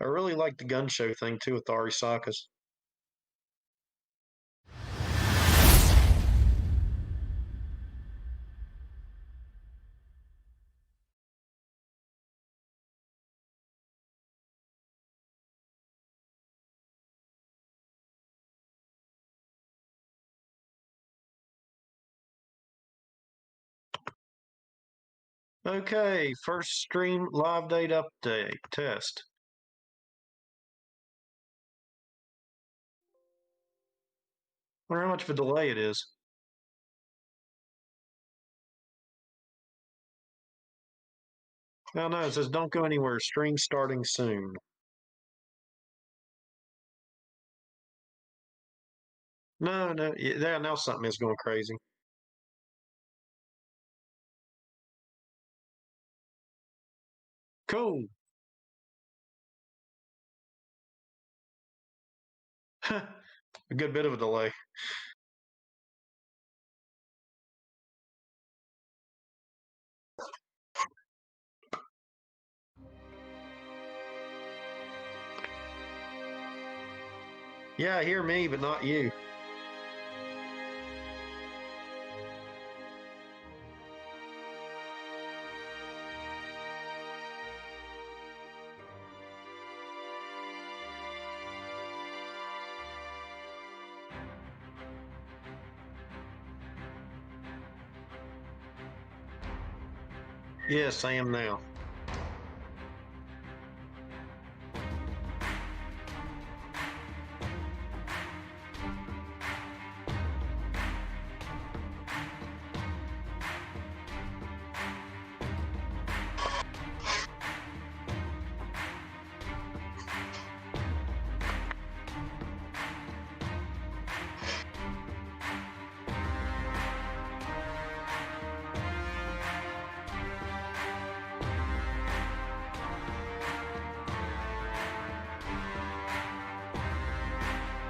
I really like the gun show thing too with the Arisakas. Okay, first stream live date update test. Wonder how much of a delay it is. Oh no, it says don't go anywhere. Stream starting soon. No, no, yeah, now something is going crazy. Cool. A good bit of a delay. Yeah, I hear me, but not you. Yes, I am now.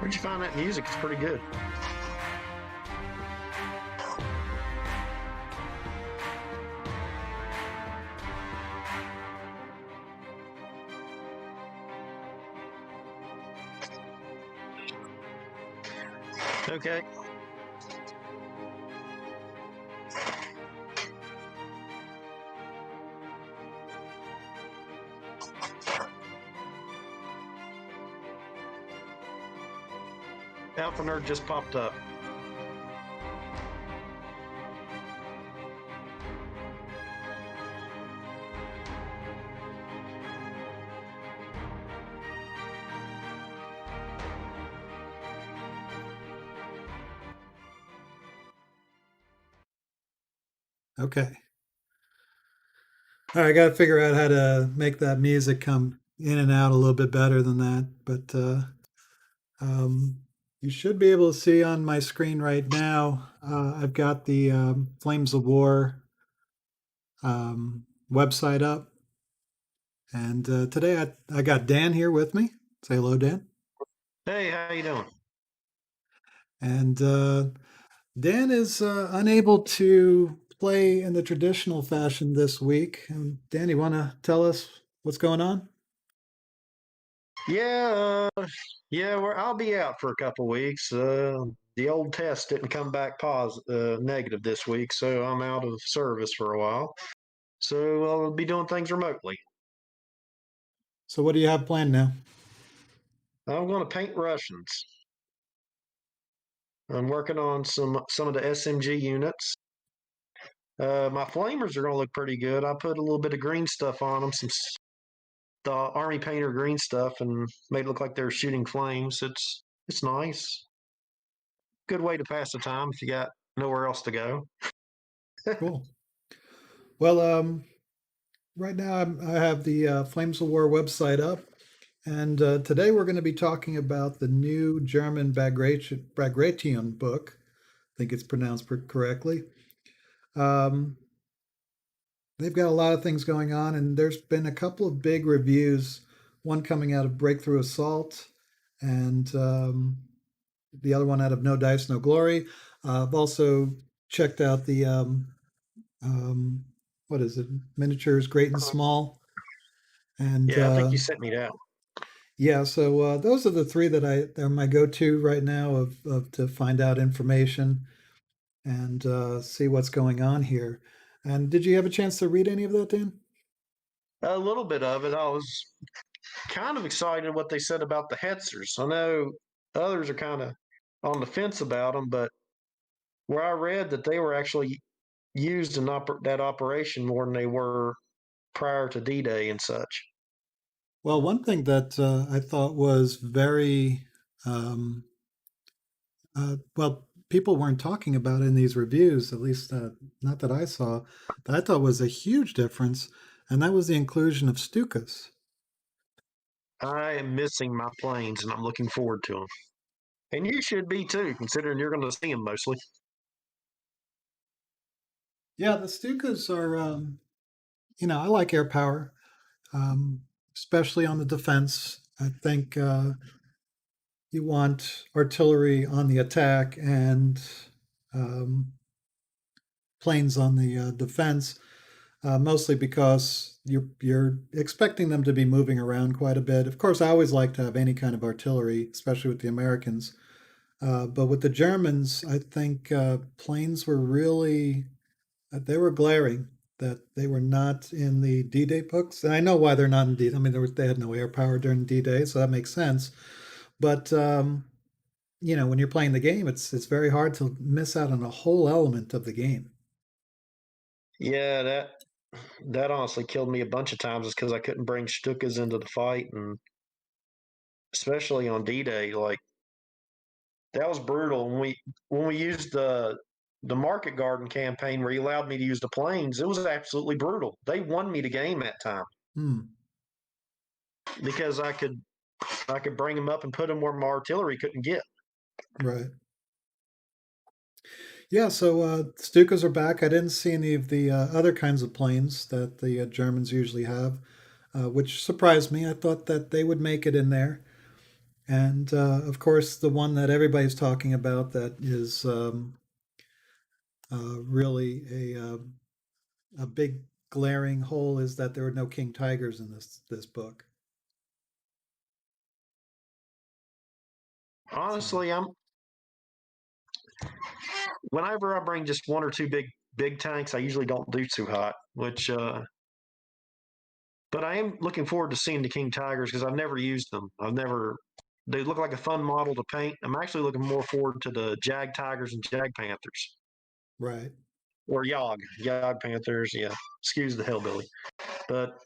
Where'd you find that music? It's pretty good. Okay. Alpha Nerd just popped up. Okay. All right, I got to figure out how to make that music come in and out a little bit better than that. But um, you should be able to see on my screen right now. I've got the Flames of War website up, and today I got Dan here with me. Say hello, Dan. Hey, how you doing? And Dan is unable to play in the traditional fashion this week. Dan, you want to tell us what's going on? Yeah, I'll be out for a couple weeks. The old test didn't come back negative this week, so I'm out of service for a while. So I'll be doing things remotely. So, what do you have planned now? I'm going to paint Russians. I'm working on some of the SMG units. My flamers are going to look pretty good. I put a little bit of green stuff on them, the army painter green stuff, and made it look like they were shooting flames. It's nice. Good way to pass the time if you got nowhere else to go. Cool. Well, right now I have the Flames of War website up, and today we're going to be talking about the new German Bagration book. I think it's pronounced correctly. Um, they've got a lot of things going on, and there's been a couple of big reviews. One coming out of Breakthrough Assault, and the other one out of No Dice, No Glory. I've also checked out the um, what is it? Miniatures, Great and Small, and Yeah, I think you sent me that. Yeah, so those are the three that are my go-to right now of to find out information and see what's going on here. And did you have a chance to read any of that, Dan? A little bit of it. I was kind of excited what they said about the Hetzers. I know others are kind of on the fence about them, but where I read that they were actually used in that operation more than they were prior to D-Day and such. Well, one thing that I thought was very um, well, people weren't talking about in these reviews, at least not that I saw, that I thought was a huge difference, and that was the inclusion of Stukas. I am missing my planes, and I'm looking forward to them. And you should be too, considering you're going to see them mostly. Yeah, the Stukas are, I like air power, um, especially on the defense. I think you want artillery on the attack and um, planes on the defense, mostly because you're expecting them to be moving around quite a bit. Of course, I always like to have any kind of artillery, especially with the Americans. But with the Germans, I think planes were really they were glaring that they were not in the D-Day books. And I know why they're not in D. I mean, they had no air power during D-Day, so that makes sense. But when you're playing the game, it's very hard to miss out on a whole element of the game. Yeah, that honestly killed me a bunch of times is because I couldn't bring Stukas into the fight, and especially on D-Day, like that was brutal. When we used the Market Garden campaign where he allowed me to use the planes, it was absolutely brutal. They won me the game that time Hmm. because I could bring them up and put them where my artillery couldn't get. Right. Yeah, so Stukas are back. I didn't see any of the other kinds of planes that the Germans usually have, which surprised me. I thought that they would make it in there. And of course, the one that everybody's talking about that is really a big glaring hole is that there are no king tigers in this book. So Honestly, I'm whenever I bring just one or two big tanks, I usually don't do too hot. But I am looking forward to seeing the King Tigers because I've never used them. I've never. They look like a fun model to paint. I'm actually looking more forward to the Jag Tigers and Jag Panthers, right. or Yog Panthers. Yeah, excuse the hillbilly, but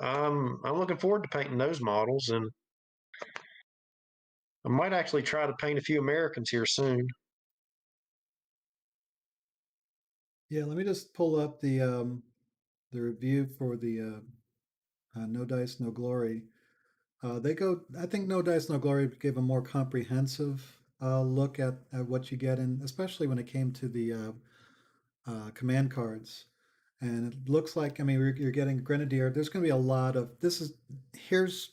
I'm looking forward to painting those models, and I might actually try to paint a few Americans here soon. Yeah, let me just pull up the review for the No Dice No Glory. They go. I think No Dice No Glory gave a more comprehensive look at what you get in, especially when it came to the command cards. And it looks like, I mean, you're getting Grenadier. There's going to be a lot of this. Here's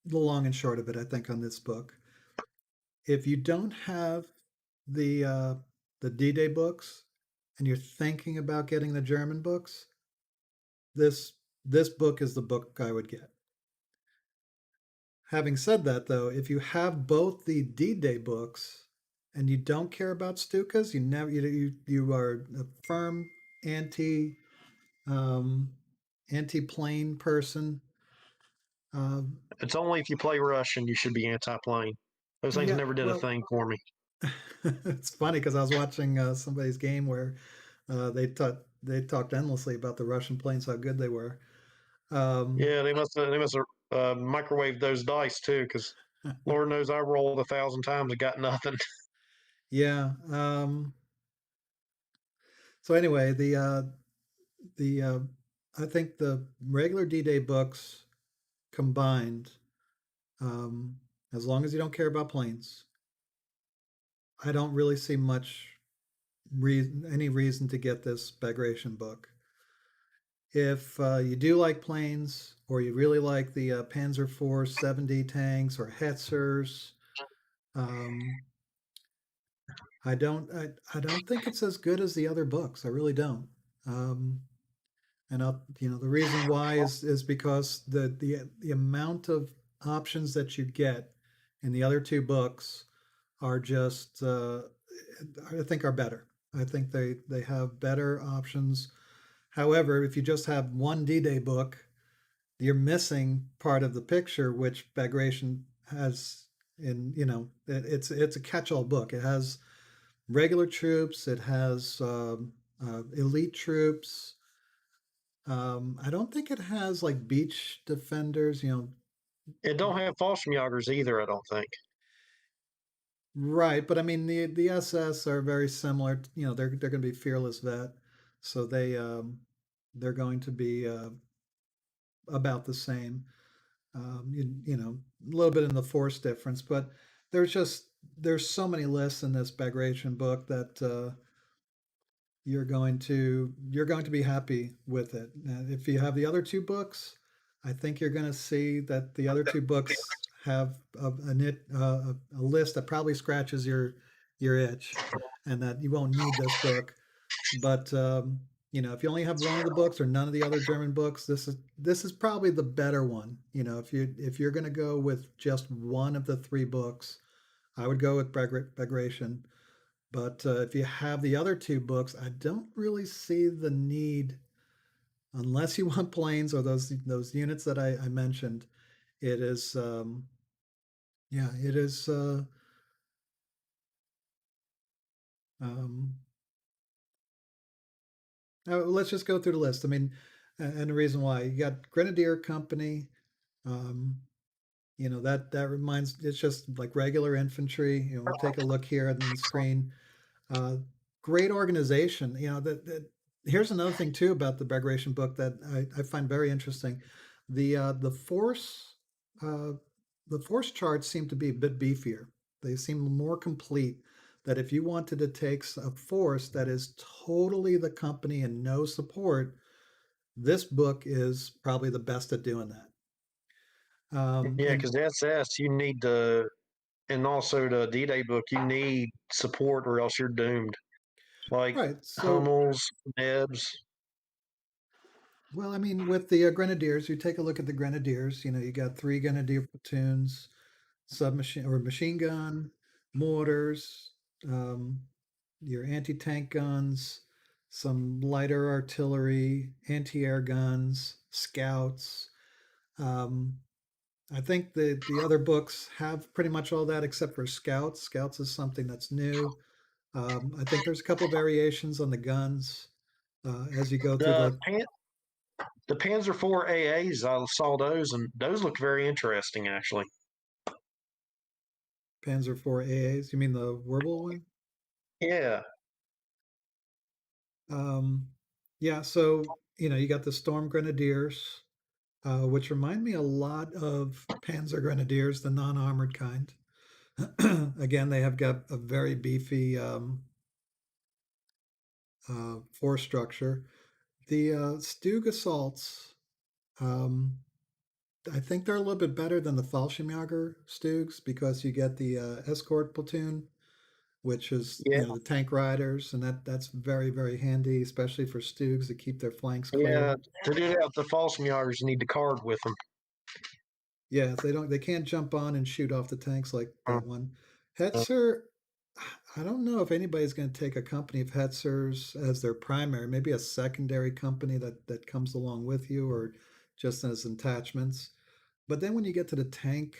the long and short of it. I think on this book, if you don't have the uh, the D-Day books and you're thinking about getting the German books, this this book is the book I would get. Having said that, though, if you have both the D-Day books and you don't care about Stukas, you are a firm anti anti-plane person. Um, It's only if you play Russian you should be anti-plane. Those things yeah, never did a well, thing for me. it's funny because I was watching somebody's game where they talked endlessly about the Russian planes, how good they were. Um, Yeah, they must have microwaved those dice too, because Lord knows I rolled 1,000 times and got nothing. yeah. So anyway, the I think the regular D-Day books combined, um, as long as you don't care about planes, I don't really see any reason to get this Bagration book. If you do like planes, or you really like the Panzer IV 70 tanks or Hetzers, um, I don't think it's as good as the other books. I really don't. Um, and the reason why is because the amount of options that you get in the other two books are just, I think, are better. I think they have better options. However, if you just have one D-Day book, you're missing part of the picture, which Bagration has. In it's a catch-all book. It has regular troops. It has elite troops. I don't think it has like beach defenders. It don't have Fallschirmjägers either, I don't think. Right, but I mean the SS are very similar. They're going to be fearless vet, so they're going to be about the same. A little bit in the force difference, but there's so many lists in this Bagration book that you're going to be happy with it. And if you have the other two books, I think you're going to see that the other two books have a list that probably scratches your itch, and that you won't need this book. But if you only have one of the books or none of the other German books, this is probably the better one. If you're going to go with just one of the three books, I would go with Bagration. But if you have the other two books, I don't really see the need, unless you want planes or those units that I mentioned. It is, yeah, it is. Um, let's just go through the list. I mean, and the reason why you got Grenadier Company. Um, that reminds. It's just like regular infantry. Take a look here on the screen. Uh, Great organization. Here's another thing too about the Bagration book that I find very interesting. The force uh, the force charts seem to be a bit beefier. They seem more complete. That if you wanted to take a force that is totally the company and no support, this book is probably the best at doing that. Yeah, And because the SS, you need and also the D-Day book, you need support or else you're doomed. Like right, so Hummels, Nebs. well, I mean, with the Grenadiers, you take a look at the Grenadiers. You got three Grenadier platoons, submachine or machine gun, mortars, um, your anti-tank guns, some lighter artillery, anti-air guns, scouts. Um, I think the other books have pretty much all that except for scouts. Scouts is something that's new. I think there's a couple variations on the guns as you go through The the Pan- the Panzer IV AAs, I saw those, and those look very interesting, actually. Panzer IV AAs. You mean the Werbel one? Yeah, Um, yeah, so you got the Storm Grenadiers, which remind me a lot of Panzer Grenadiers, the non-armored kind. Again, they have got a very beefy force structure. The Stug assaults, um, I think they're a little bit better than the Fallschirmjäger Stugs because you get the escort platoon, which is yeah, the tank riders, and that's very very handy, especially for Stugs to keep their flanks yeah. clear. To do that with the Fallschirmjägers, you need the card with them. Yeah, they can't jump on and shoot off the tanks like Uh, that one. Hetzer, I don't know if anybody's going to take a company of Hetzers as their primary, maybe a secondary company that comes along with you, or just as attachments. But then when you get to the tank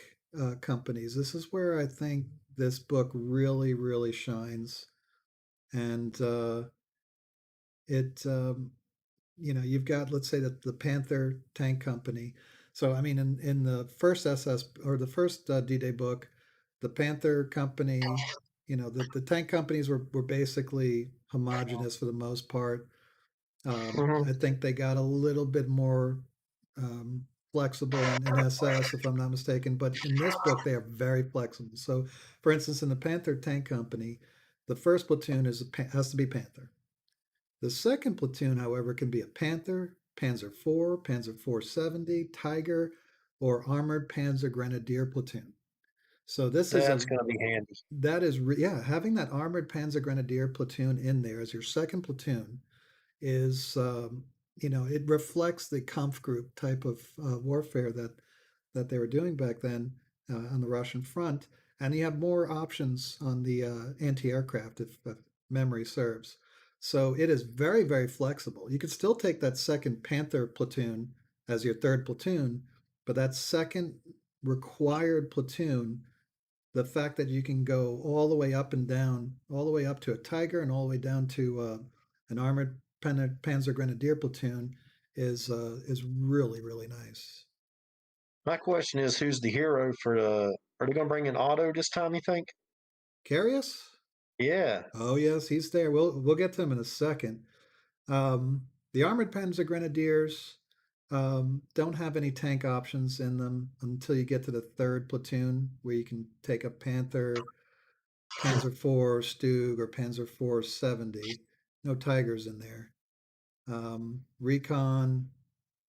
companies, this is where I think this book really really shines, and it you've got, let's say, that the Panther Tank Company. So I mean, in the first SS or the first D-Day book, the Panther Company, the tank companies were basically homogenous for the most part. mhm. I think they got a little bit more um, flexible in SS, if I'm not mistaken. But in this book, they are very flexible. So, for instance, in the Panther Tank Company, the first platoon has to be Panther. The second platoon, however, can be a Panther, Panzer IV, Panzer 470, Tiger, or Armored Panzer Grenadier platoon. So this is That's going to be handy. yeah, having that Armored Panzer Grenadier platoon in there as your second platoon is it reflects the Kampfgruppe type of warfare that that they were doing back then on the Russian front, and you have more options on the anti-aircraft if memory serves. So it is very, very flexible. You could still take that second Panther platoon as your third platoon, but that second required platoon, the fact that you can go all the way up and down, all the way up to a Tiger and all the way down to an armored Panzer Grenadier platoon is really, really nice. My question is, who's the hero for the? Are they going to bring in Otto this time? You think? Carius? Yeah. Oh yes, he's there. We'll get to him in a second. The armored Panzer Grenadiers don't have any tank options in them until you get to the third platoon, where you can take a Panther, Panzer IV Stug, or Panzer IV 70. No Tigers in there. Recon,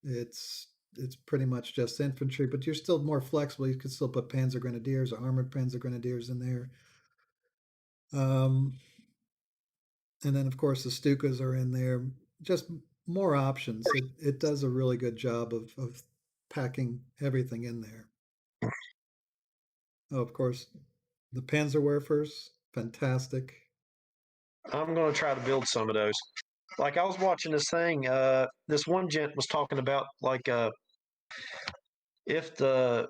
it's pretty much just infantry, but you're still more flexible. You could still put Panzer Grenadiers or armored Panzer Grenadiers in there. Um, and then of course the Stukas are in there. Just more options. It does a really good job of packing everything in there. Oh, of course, the Panzerwerfers, fantastic. I'm going to try to build some of those. Like I was watching this thing. This one gent was talking about like if the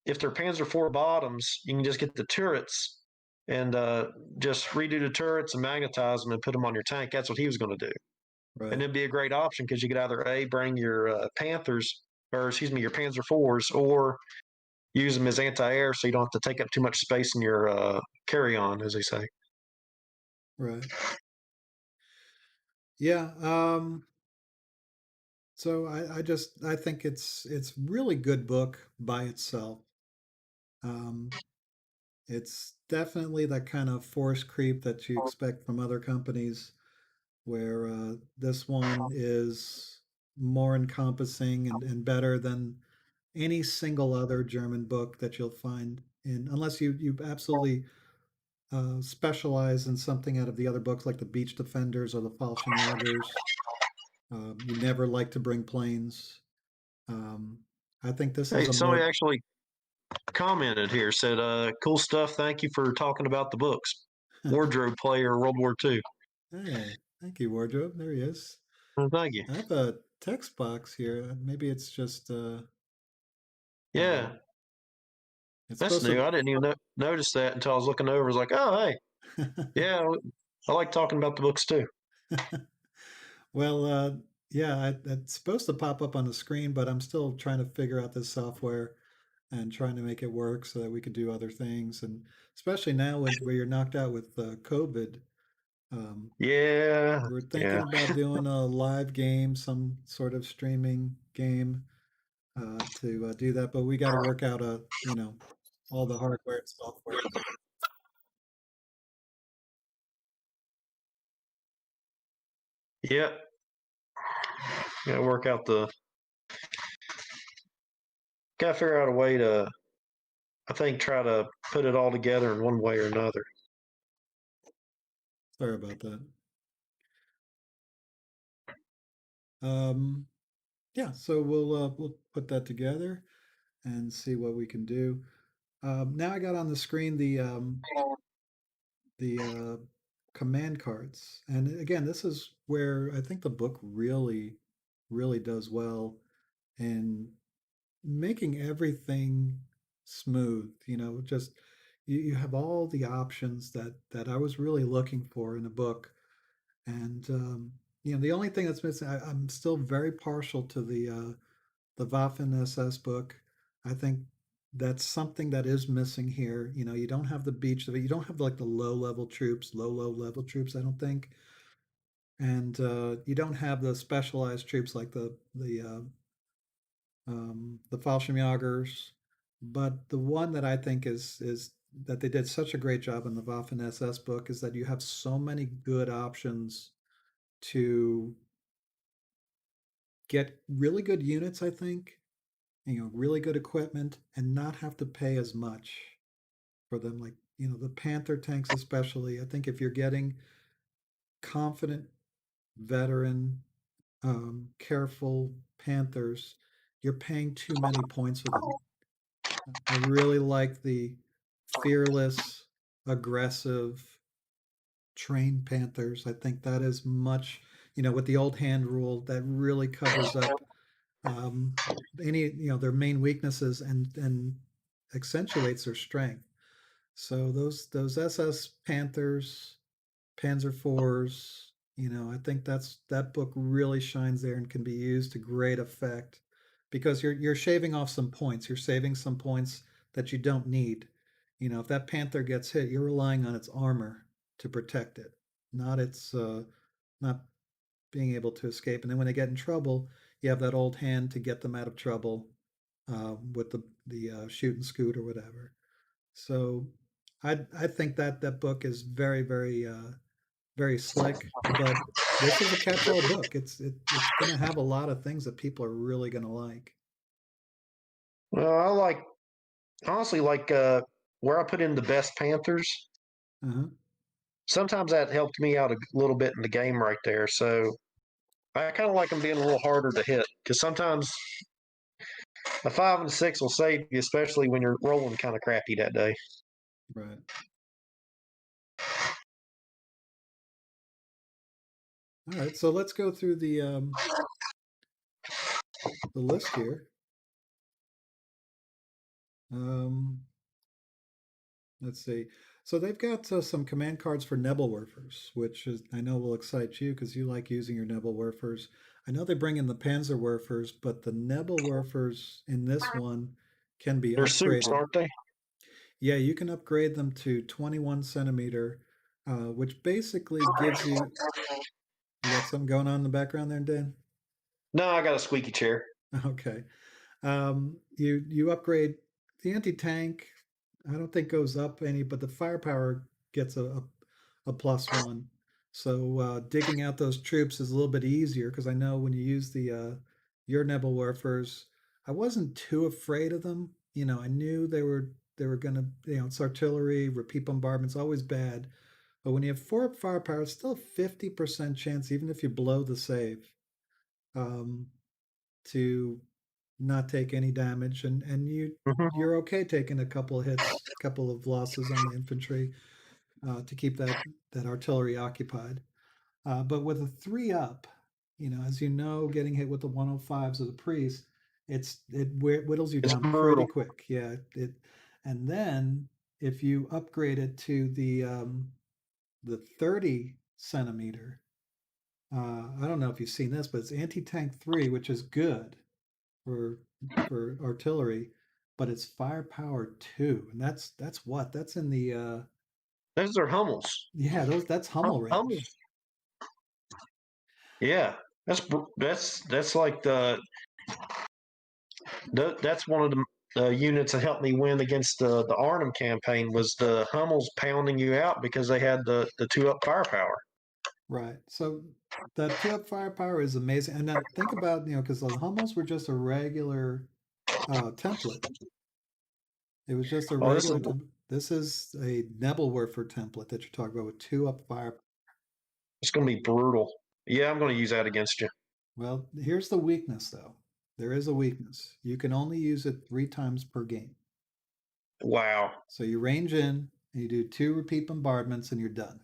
if they're Panzer IV bottoms, you can just get the turrets and just redo the turrets and magnetize them and put them on your tank. That's what he was going to do, and Right. it'd be a great option because you could either bring your Panthers or excuse me your Panzer IVs or use them as anti-air, so you don't have to take up too much space in your carry-on, as they say. Right. Yeah. So I think it's really good book by itself. Um, it's definitely that kind of force creep that you expect from other companies, where this one is more encompassing and better than any single other German book that you'll find in, unless you absolutely specialize in something out of the other books, like the Beach Defenders or the Fallschirmjägers. You never like to bring planes. Um, I think this is Hey, a somebody more. actually commented here, said, "Cool stuff. Thank you for talking about the books." Wardrobe player, World War II. Hey, thank you, Wardrobe. There he is. Well, thank you. I have a text box here. Maybe it's just uh, Yeah, it's that's supposed new. to. I didn't even notice that until I was looking over. I was like, oh, hey, yeah, I like talking about the books too. Well, yeah, it's supposed to pop up on the screen, but I'm still trying to figure out this software and trying to make it work so that we could do other things. And especially now where you're knocked out with COVID, um, Yeah, we're thinking yeah, about doing a live game, some sort of streaming game to do that. But we got to work out all the hardware and software. yep. Got to work out the. Got to figure out a way to. I think try to put it all together in one way or another. Sorry about that. Um, yeah, so we'll put that together and see what we can do. Now I got on the screen the command cards, and again, this is where I think the book really, really does well in making everything smooth. Just you have all the options that I was really looking for in a book, and the only thing that's missing, I'm still very partial to the Waffen SS book. I think that's something that is missing here. You don't have the beach, you don't have like the low level troops. I don't think, and you don't have the specialized troops like the Fallschirmjägers. But the one that I think is that they did such a great job in the Waffen SS book is that you have so many good options to get really good units. I think, really good equipment and not have to pay as much for them. Like, the Panther tanks, especially. I think if you're getting confident, veteran, careful Panthers, you're paying too many points for them. I really like the fearless, aggressive, trained panthers. I think that is much, with the old hand rule, that really covers up um, any, their main weaknesses and accentuates their strength. So those SS Panthers, Panzer fours, I think that book really shines there and can be used to great effect because you're shaving off some points. You're saving some points that you don't need. If that Panther gets hit, you're relying on its armor to protect it, not its not being able to escape. And then when they get in trouble, you have that old hand to get them out of trouble with the shoot and scoot or whatever. So I think that book is very very slick, but this is a catch-all book. It's going to have a lot of things that people are really going to like. Well, honestly like where I put in the best Panthers. Uh-huh. Sometimes that helped me out a little bit in the game right there. So I kind of like them being a little harder to hit because sometimes a 5 and 6 will save you, especially when you're rolling kind of crappy that day. Right. All right. So let's go through the list here. Um, let's see. So they've got some command cards for Nebelwerfers, which is I know will excite you because you like using your Nebelwerfers. I know they bring in the Panzerwerfers, but the Nebelwerfers in this one can be They're suits, upgraded. aren't they? Yeah, you can upgrade them to 21 centimeter, which basically gives you. You got something going on in the background there, Dan? No, I got a squeaky chair. Okay. You upgrade the anti-tank. I don't think goes up any, but the firepower gets a +1. So digging out those troops is a little bit easier because I know when you use the your Nebelwerfers, I wasn't too afraid of them. I knew they were gonna, it's artillery, repeat bombardment's always bad. But when you have 4 firepower, it's still a 50% chance, even if you blow the save, um, to not take any damage, and Mm-hmm. you're okay taking a couple of hits, a couple of losses on the infantry to keep that artillery occupied. But with a 3 up, as you know, getting hit with the 105s of the priest, it whittles you It's down pretty brutal. quick. Yeah, and then if you upgrade it to the 30 centimeter, I don't know if you've seen this, but it's anti-tank 3, which is good for artillery, but it's firepower 2, and that's in the Those are Hummels. yeah, that's Hummel range. Hummels. Yeah, that's like that's one of the units that helped me win against the Arnhem campaign was the Hummels pounding you out because they had the 2 up firepower. Right. So that 2 up firepower is amazing. And then think about, because the Hummels were just a regular template. It was just a Oh, this is regular template. This is a Nebelwerfer template that you're talking about with 2 up fire. it's going to be brutal. Yeah, I'm going to use that against you. Well, here's the weakness, though. There is a weakness. You can only use it 3 times per game. Wow. So you range in, and you do 2 repeat bombardments, and you're done.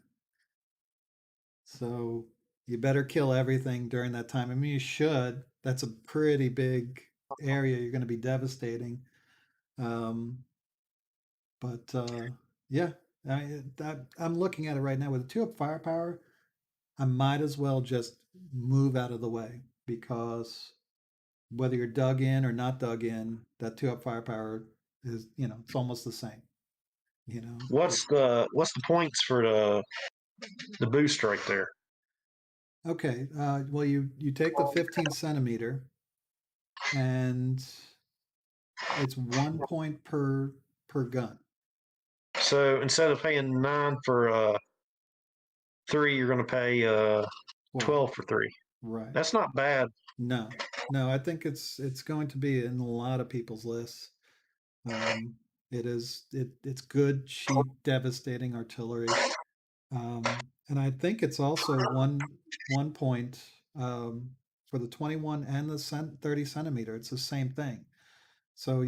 So you better kill everything during that time. I mean, you should. That's a pretty big area. You're going to be devastating. Um, but yeah, I'm looking at it right now with a 2 up firepower. I might as well just move out of the way because whether you're dug in or not dug in, that 2 up firepower is, it's almost the same. What's the points for the boost right there? Okay. Well, you take the 15 centimeter, and it's 1 point per gun. So instead of paying 9 for 3, you're going to pay 12 for 3. Right. That's not bad. No, no, I think it's going to be in a lot of people's lists. It's good, cheap, devastating artillery. And I think it's also 1 point for the 21 and the 30 centimeter. It's the same thing. So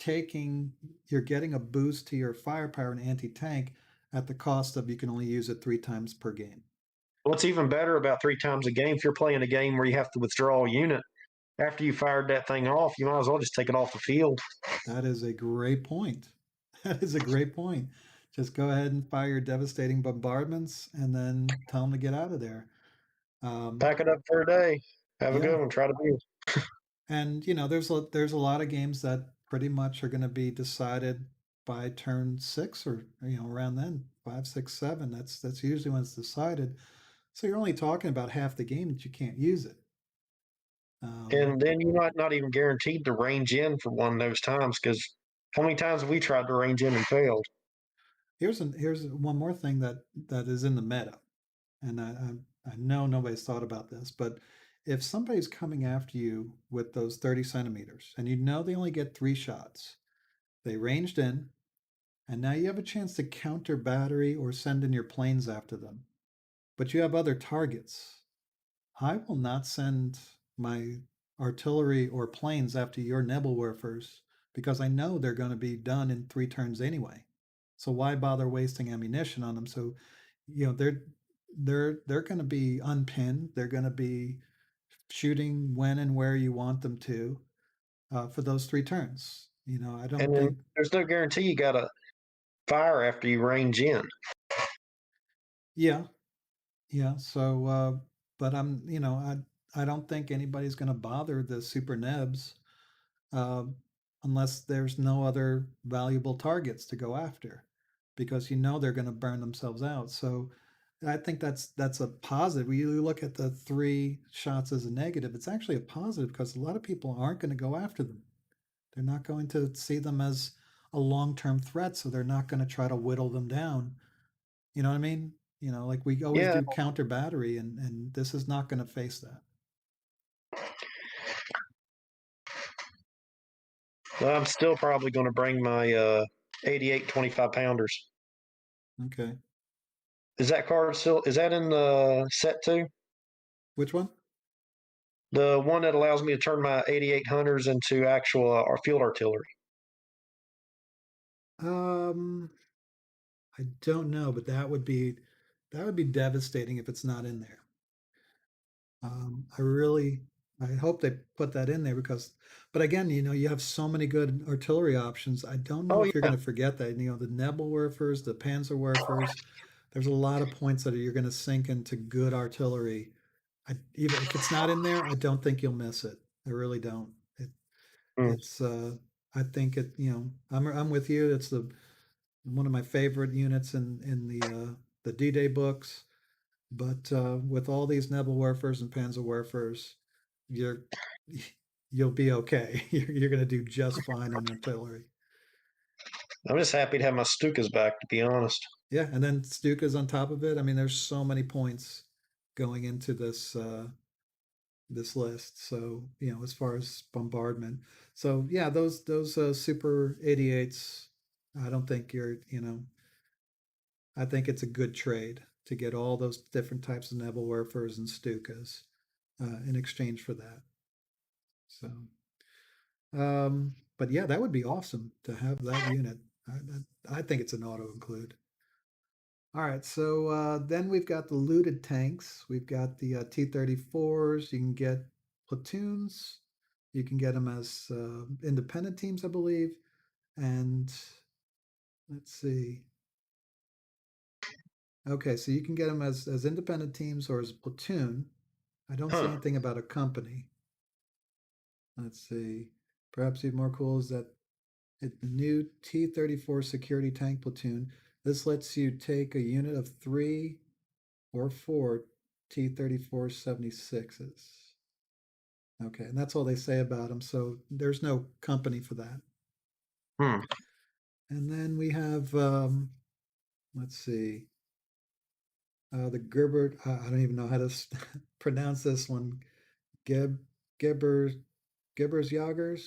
you're getting a boost to your firepower and anti-tank at the cost of you can only use it 3 times per game. What's even better about 3 times a game, if you're playing a game where you have to withdraw a unit, after you fired that thing off, you might as well just take it off the field. That is a great point. That is a great point. Just go ahead and fire your devastating bombardments and then tell them to get out of there. Pack it up for a day. Have a Yeah. good one. Try to be. And there's a lot of games that pretty much are going to be decided by turn 6 or around then 5, 6, 7. That's usually when it's decided. So you're only talking about half the game that you can't use it. And then you might not even guaranteed to range in for one of those times because how many times have we tried to range in and failed? Here's one more thing that is in the meta, and I know nobody's thought about this, but if somebody's coming after you with those 30 centimeters and you know they only get 3 shots, they ranged in, and now you have a chance to counter battery or send in your planes after them, but you have other targets. I will not send my artillery or planes after your Nebelwerfers because I know they're going to be done in 3 turns anyway. So why bother wasting ammunition on them? So, they're going to be unpinned. They're going to be shooting when and where you want them to for those 3 turns. I don't And then think. there's no guarantee you got to fire after you range in. Yeah, yeah. So, but I don't think anybody's going to bother the super nebs uh, unless there's no other valuable targets to go after, because they're going to burn themselves out. So I think that's a positive. When you look at the 3 shots as a negative, it's actually a positive because a lot of people aren't going to go after them. They're not going to see them as a long-term threat, so they're not going to try to whittle them down. You know what I mean? Like we always Yeah, do counter battery, and this is not going to face that. well, I'm still probably going to bring my 88 25 pounders. Okay. Is that card still? Is that in the set too? Which one? The one that allows me to turn my 88 hunters into actual field artillery. Um, I don't know, but that would be devastating if it's not in there. I hope they put that in there but again, you have so many good artillery options. I don't know Oh if you're yeah, going to forget that. The Nebelwerfers, the Panzerwerfers. There's a lot of points that you're going to sink into good artillery. Even if it's not in there, I don't think you'll miss it. I really don't. mm. It's I think I'm with you. It's one of my favorite units in the D-Day books. But with all these Nebelwerfers and Panzerwerfers, you're you'll be okay. You're going to do just fine in artillery. I'm just happy to have my Stukas back. To be honest. Yeah, and then Stuka's on top of it. I mean, there's so many points going into this list. So as far as bombardment, so yeah, those Super 88s. I don't think I think it's a good trade to get all those different types of Nebelwerfers and Stukas in exchange for that. So, but yeah, that would be awesome to have that unit. I think it's an auto include. All right, so then we've got the looted tanks. We've got the T-34s. You can get platoons. You can get them as independent teams, I believe. And let's see. Okay, so you can get them as independent teams or as a platoon. I don't see Huh. anything about a company. Let's see. Perhaps even more cool is that the new T-34 security tank platoon. This lets you take a unit of 3 or 4 T-34 76s. Okay, and that's all they say about them. So there's no company for that. Hmm. And then we have, let's see, the Gerbert. I don't even know how to pronounce this one. Geb Gebbers Gebbers Jagers.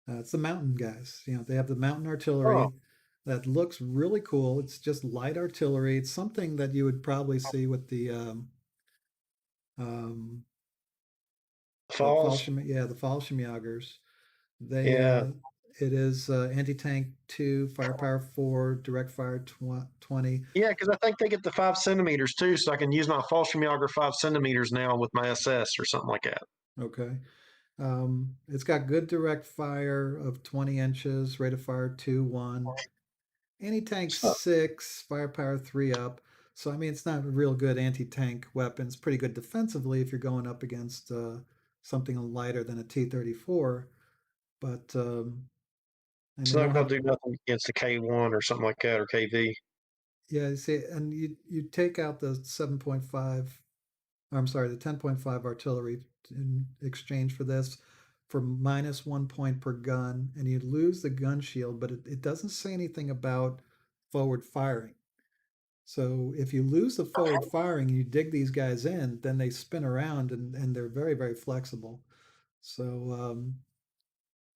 It's the mountain guys. They have the mountain Oh, artillery that looks really cool. It's just light artillery. It's something that you would probably see with um, the Falls. Fallschirmjägers. They Yeah, it is anti-tank 2, firepower 4, direct fire 20. yeah, because I think they get the 5 centimeters too, so I can use my Fallschirmjäger 5 centimeters now with my SS or something like that. Okay. It's got good direct fire of 20 inches, rate of fire 2, 1. Anti-tank So, 6, firepower 3 up. So, I mean, it's not a real good anti-tank weapon. It's pretty good defensively if you're going up against something lighter than a T-34. But, and it's they not don't going have, to do nothing against the K1 or something like that or KV. yeah, you see, and you take out the 7.5, I'm sorry, the 10.5 artillery in exchange for this for minus 1 point per gun, and you lose the gun shield, but it doesn't say anything about forward firing. So if you lose the forward firing, you dig these guys in, then they spin around and they're very, very flexible. So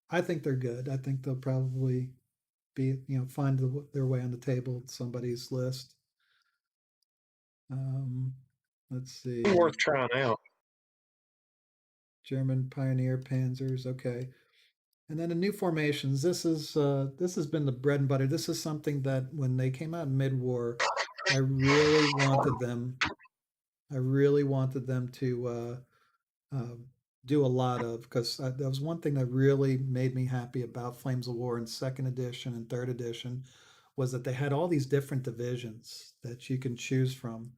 I think they're good. I think they'll probably be, find their way on the table at somebody's list. Um, let's Worth see. trying out. German Pioneer Panzers. Okay. And then the new formations. This has been the bread and butter. This is something that when they came out in mid-war, I really wanted them. I really wanted them to uh, do a lot of because that was one thing that really made me happy about Flames of War in second edition and third edition was that they had all these different divisions that you can choose from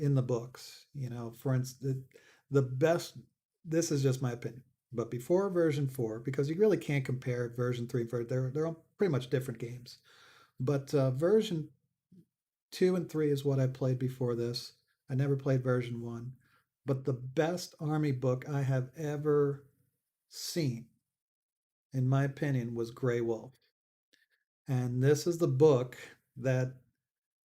in the books. For instance, the best. This is just my opinion, but before version 4, because you really can't compare version 3 and they're all pretty much different games. But version 2 and 3 is what I played before this. I never played version 1, but the best army book I have ever seen, in my opinion, was Grey Wolf. And this is the book that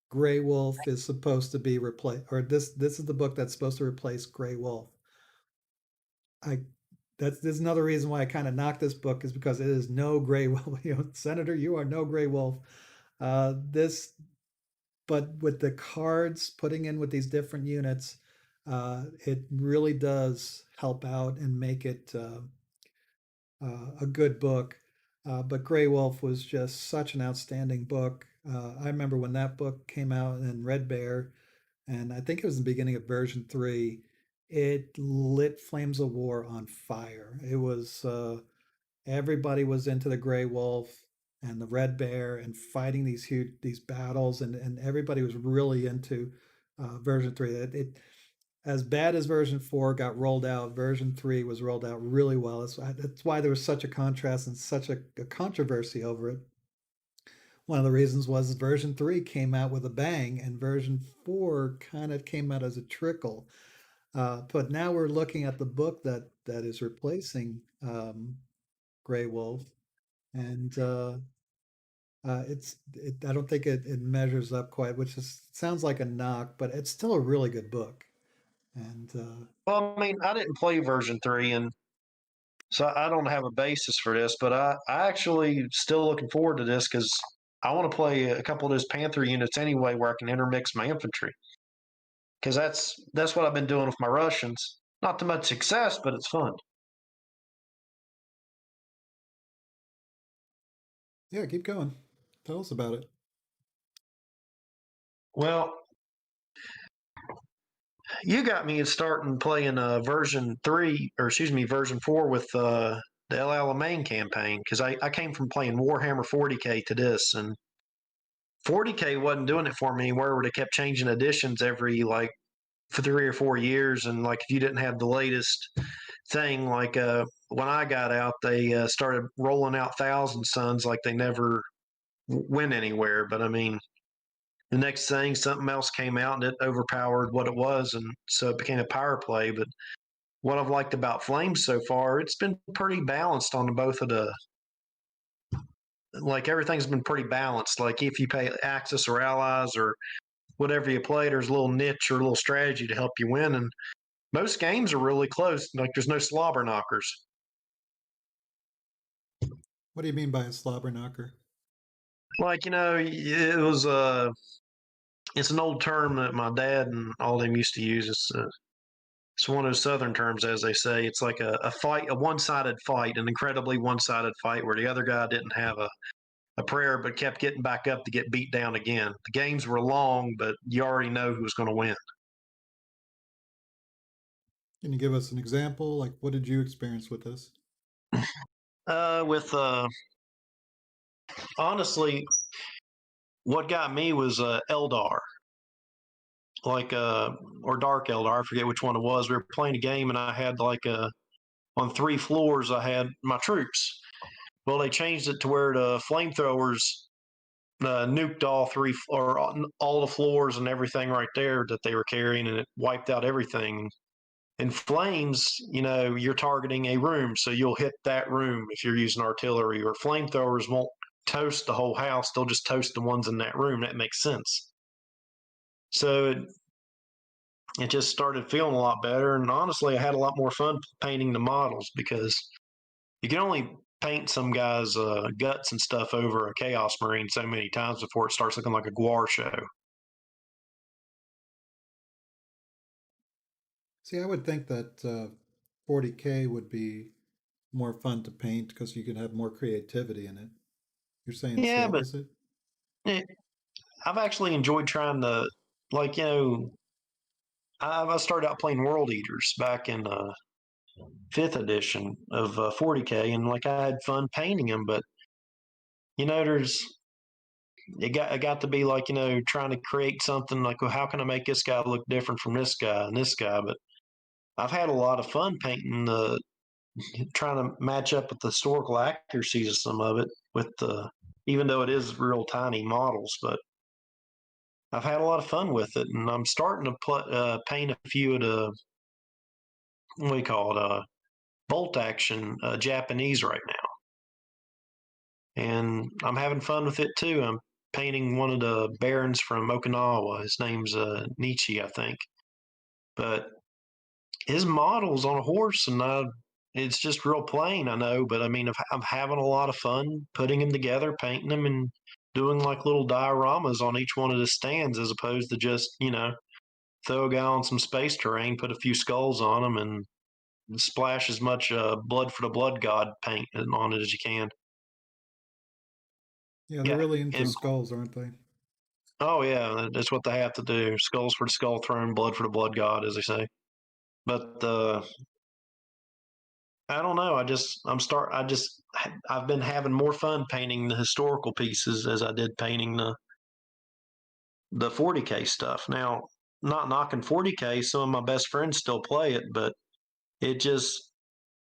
Grey Wolf is supposed to be replaced, or this is the book that's supposed to replace Grey Wolf. I there's another reason why I kind of knocked this book is because it is no Grey Wolf. Senator, you are no Grey Wolf. This, but with the cards putting in with these different units, it really does help out and make it a good book. But Grey Wolf was just such an outstanding book. I remember when that book came out in Red Bear, and I think it was the beginning of version 3. It lit Flames of War on fire. It was everybody was into the Grey Wolf and the Red Bear and fighting these battles, and everybody was really into version 3. It as bad as version 4 got rolled out, version 3 was rolled out really well. That's why there was such a contrast and such a controversy over it. One of the reasons was version 3 came out with a bang, and version 4 kind of came out as a trickle. But now we're looking at the book that is replacing Grey Wolf, and I don't think it measures up quite, which sounds like a knock, but it's still a really good book. And Well, I mean, I didn't play version 3, and so I don't have a basis for this, but I actually still looking forward to this because I want to play a couple of those Panther units anyway where I can intermix my infantry. Because that's what I've been doing with my Russians. Not too much success, but it's fun. yeah, keep going. Tell us about it. Well, you got me starting playing version 3, or excuse me, version 4 with the El Alamein campaign because I came from playing Warhammer 40K to this, and 40K wasn't doing it for me anywhere where they kept changing editions every like for 3 or 4 years, and like if you didn't have the latest thing, like when I got out, they started rolling out Thousand Sons like they never went anywhere. But I mean, the next thing, something else came out and it overpowered what it was, and so it became a power play. But what I've liked about Flames so far, it's been pretty balanced on both of the. Like everything's been pretty balanced. Like if you pay Axis or Allies or whatever you play, there's a little niche or a little strategy to help you win. And most games are really close. Like there's no slobber knockers. What do you mean by a slobber knocker? Like it was it's an old term that my dad and all them used to use. It's one of those Southern terms, as they say. It's like a fight, a one-sided fight, an incredibly one-sided fight where the other guy didn't have a prayer but kept getting back up to get beat down again. The games were long, but you already know who was going to win. Can you give us an example? Like, what did you experience with this? With honestly, what got me was Eldar, like or Dark Eldar. I forget which one it was. We were playing a game, and I had like on 3 floors. I had my troops. Well, they changed it to where the flamethrowers nuked all three or all the floors and everything right there that they were carrying, and it wiped out everything. In flames, you're targeting a room, so you'll hit that room if you're using artillery. Or flamethrowers won't toast the whole house; they'll just toast the ones in that room. That makes sense. So it just started feeling a lot better, and honestly, I had a lot more fun painting the models because you can only paint some guys' guts and stuff over a Chaos Marine so many times before it starts looking like a Guar show. See, I would think that 40K would be more fun to paint because you can have more creativity in it. You're saying it's the Yeah, but opposite? it, I've actually enjoyed trying to, like, I started out playing World Eaters back in fifth edition of 40K, and like I had fun painting them. But there's it got to be like trying to create something like, well, how can I make this guy look different from this guy and this guy? But I've had a lot of fun painting the trying to match up with the historical accuracies of some of it with the even though it is real tiny models, but I've had a lot of fun with it, and I'm starting to paint a few of the what do you call it, bolt action Japanese right now, and I'm having fun with it too. I'm painting one of the barons from Okinawa. His name's Nietzsche, I think, but his model's on a horse, and it's just real plain, I know, but I mean, I'm having a lot of fun putting them together, painting them, and doing like little dioramas on each one of the stands, as opposed to just throw a guy on some space terrain, put a few skulls on them, and splash as much blood for the blood god paint on it as you can. Yeah, they're Yeah, really into and skulls, aren't they? oh yeah, that's what they have to do. Skulls for the skull throne, blood for the blood god, as they say. But I don't know. I've been having more fun painting the historical pieces as I did painting the 40K stuff. Now, not knocking 40K, some of my best friends still play it, but it just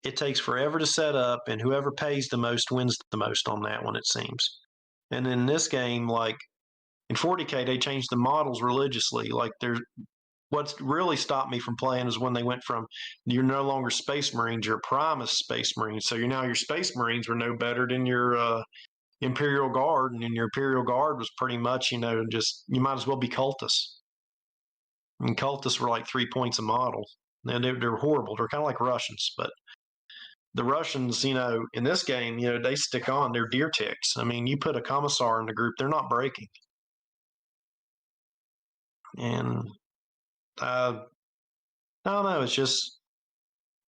it takes forever to set up, and whoever pays the most wins the most on that one, it seems. And in this game, like in 40K, they changed the models religiously. Like there's what's really stopped me from playing is when they went from you're no longer Space Marines, you're Primus Space Marines. So your Space Marines were no better than your Imperial Guard, and then your Imperial Guard was pretty much just you might as well be cultists. And cultists were like 3 points a model, and they're horrible. They're kind of like Russians, but the Russians, in this game, they stick on. They're deer ticks. I mean, you put a commissar in the group, they're not breaking. And I don't know. It's just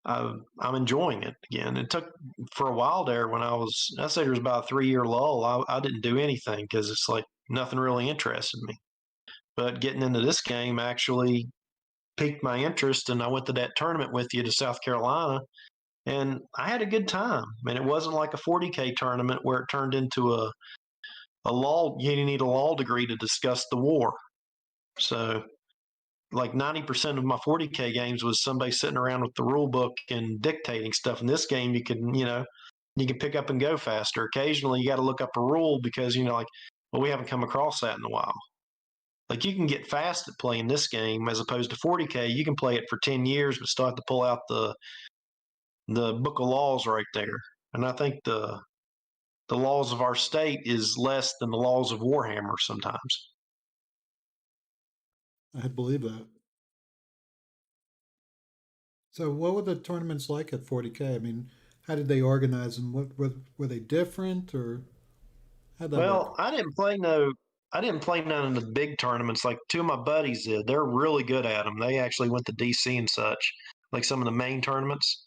I'm enjoying it again. It took for a while there when I say there was about a 3 year lull. I didn't do anything because it's like nothing really interested me. But getting into this game actually piqued my interest, and I went to that tournament with you to South Carolina, and I had a good time. And it wasn't like a 40K tournament where it turned into a law. You need a law degree to discuss the war. So like 90% of my 40K games was somebody sitting around with the rule book and dictating stuff. In this game, you can pick up and go faster. Occasionally, you got to look up a rule because like, well, we haven't come across that in a while. Like you can get fast at playing this game as opposed to 40K. You can play it for 10 years, but still have to pull out the book of laws right there. And I think the laws of our state is less than the laws of Warhammer sometimes. I believe that. So, what were the tournaments like at 40K? I mean, how did they organize them? What were they different, or how'd that Well, work? I didn't play no I didn't play none of the big tournaments like two of my buddies did. They're really good at them. They actually went to DC and such, like some of the main tournaments.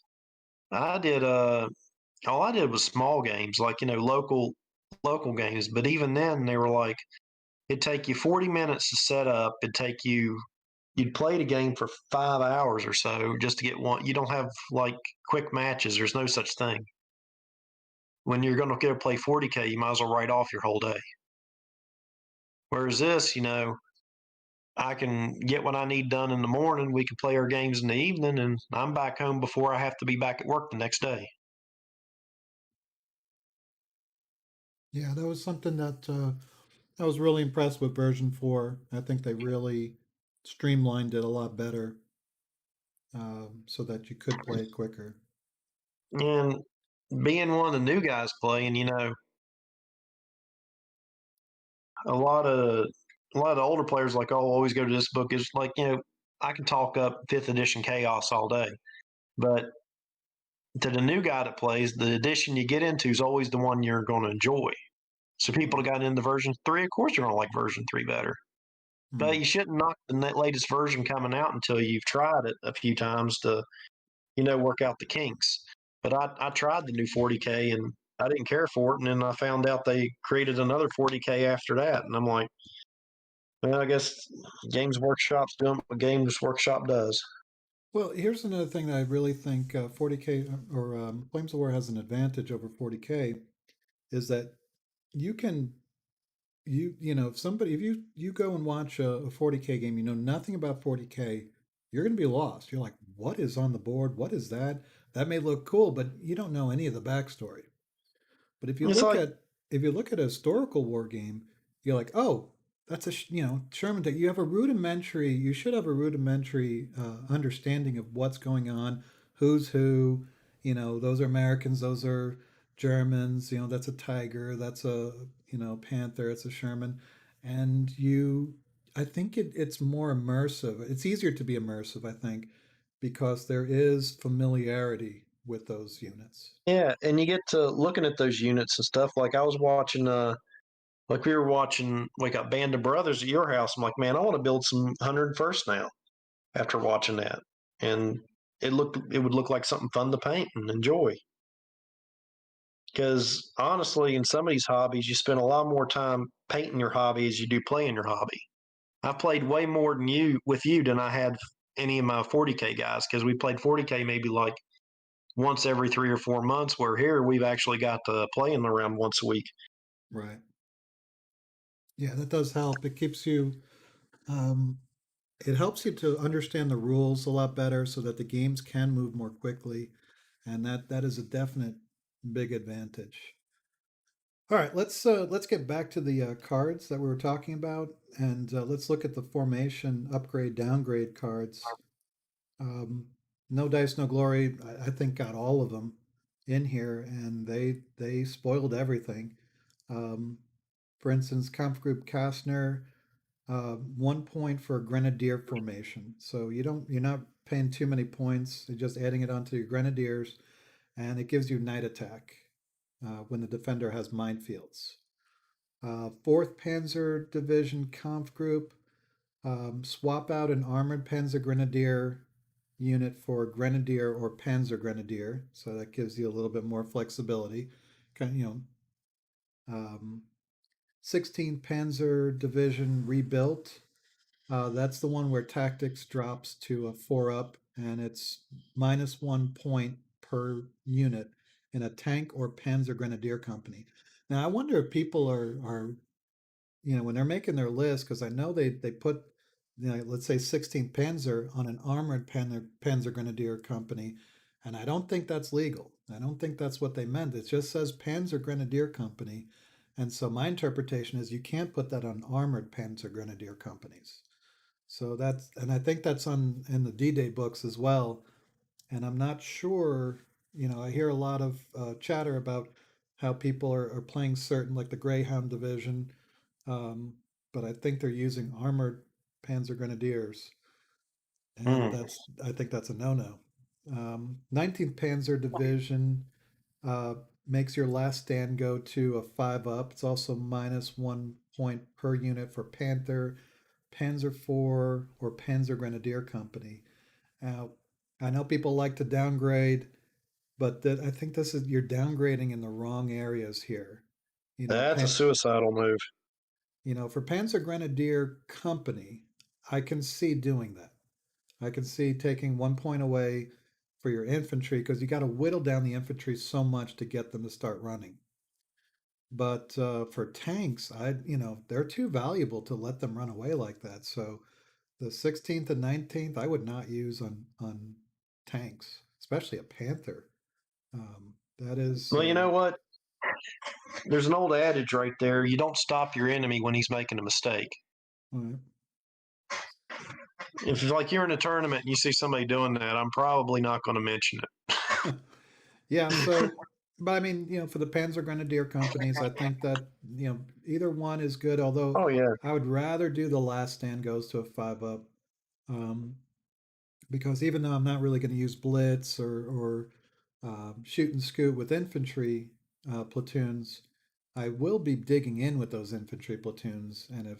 I did all I did was small games, like local games. But even then, they were like it'd take you 40 minutes to set up. You'd play the game for 5 hours or so just to get one. You don't have like quick matches. There's no such thing. When you're going to go play 40K, you might as well write off your whole day. Whereas this, I can get what I need done in the morning. We can play our games in the evening, and I'm back home before I have to be back at work the next day. Yeah, that was something that I was really impressed with version 4. I think they really streamlined it a lot better so that you could play it quicker. And being one of the new guys playing, a lot of a lot of the older players like, oh, always go to this book is like, I can talk up fifth edition chaos all day. But to the new guy that plays, the edition you get into is always the one you're going to enjoy. So people that got into version 3, of course, you're going to like version 3 better. But Hmm. you shouldn't knock the latest version coming out until you've tried it a few times to, work out the kinks. But I tried the new 40K and I didn't care for it. And then I found out they created another 40K after that. And I'm like, well, I guess Games Workshop's doing what Games Workshop does. Well, here's another thing that I really think 40K or Flames of War has an advantage over 40K is that you can if you go and watch a 40K game, you know nothing about 40K, you're going to be lost. You're like, what is on the board? What is that? That may look cool, but you don't know any of the backstory. But It's like, if you look at a historical war game, you're like, oh, that's Sherman. You have a rudimentary. You should have a rudimentary understanding of what's going on, who's who. Those are Americans. Those are Germans. That's a tiger. That's a panther. It's a Sherman, and I think it's more immersive. It's easier to be immersive, I think, because there is familiarity with those units. yeah, and you get to looking at those units and stuff. Like I was watching, like we were watching like a Band of Brothers at your house. I'm like, man, I want to build some 101st now after watching that. And it would look like something fun to paint and enjoy. Because honestly, in some of these hobbies, you spend a lot more time painting your hobby as you do playing your hobby. I've played way more than I had any of my 40K guys because we played 40K maybe like once every 3 or 4 months. Where here we've actually got to play in around once a week. Right. Yeah, that does help. Um, it helps you to understand the rules a lot better so that the games can move more quickly, and that is a definite big advantage. All right, let's get back to the cards that we were talking about, and let's look at the formation upgrade downgrade cards. Um, no dice, no glory. I think got all of them in here, and they spoiled everything. Um, for instance, Kampfgruppe Kastner, 1 point for grenadier formation. So you're not paying too many points. You're just adding it onto your grenadiers, and it gives you night attack when the defender has minefields. 4th Panzer Division Kampfgruppe, swap out an armored Panzer Grenadier unit for Grenadier or Panzer Grenadier. So that gives you a little bit more flexibility. Kind of, 16th Panzer Division rebuilt. That's the one where tactics drops to a 4 up, and it's -1 point per unit in a tank or Panzer Grenadier company. Now, I wonder if people are when they're making their list, because I know they put, let's say 16th Panzer on an armored Panzer Grenadier company, and I don't think that's legal. I don't think that's what they meant. It just says Panzer Grenadier Company, and so my interpretation is you can't put that on armored Panzer Grenadier companies. So and I think that's on in the D-Day books as well. And I'm not sure, I hear a lot of chatter about how people are playing certain, like the Greyhound Division, um, but I think they're using armored Panzer Grenadiers, and Mm. I think that's a no-no. 19th Panzer Division, makes your last stand go to a 5 up. It's also minus 1 point per unit for Panther, Panzer IV, or Panzer Grenadier Company. Now, I know people like to downgrade, but I think this is you're downgrading in the wrong areas here. You know, That's a suicidal move. for Panzer Grenadier Company, I can see doing that. I can see taking 1 point away for your infantry because you got to whittle down the infantry so much to get them to start running. But for tanks, they're too valuable to let them run away like that. So the 16th and 19th, I would not use on tanks, especially a Panther. That is, Well, you know what? There's an old adage right there. You don't stop your enemy when he's making a mistake. uh, If like you're in a tournament and you see somebody doing that, I'm probably not going to mention it. yeah. So, but I mean, for the Panzer Grenadier companies, I think that either one is good. Although Oh yeah. I would rather do the last stand goes to a 5 up, um, because even though I'm not really going to use blitz or shoot and scoot with infantry platoons, I will be digging in with those infantry platoons. And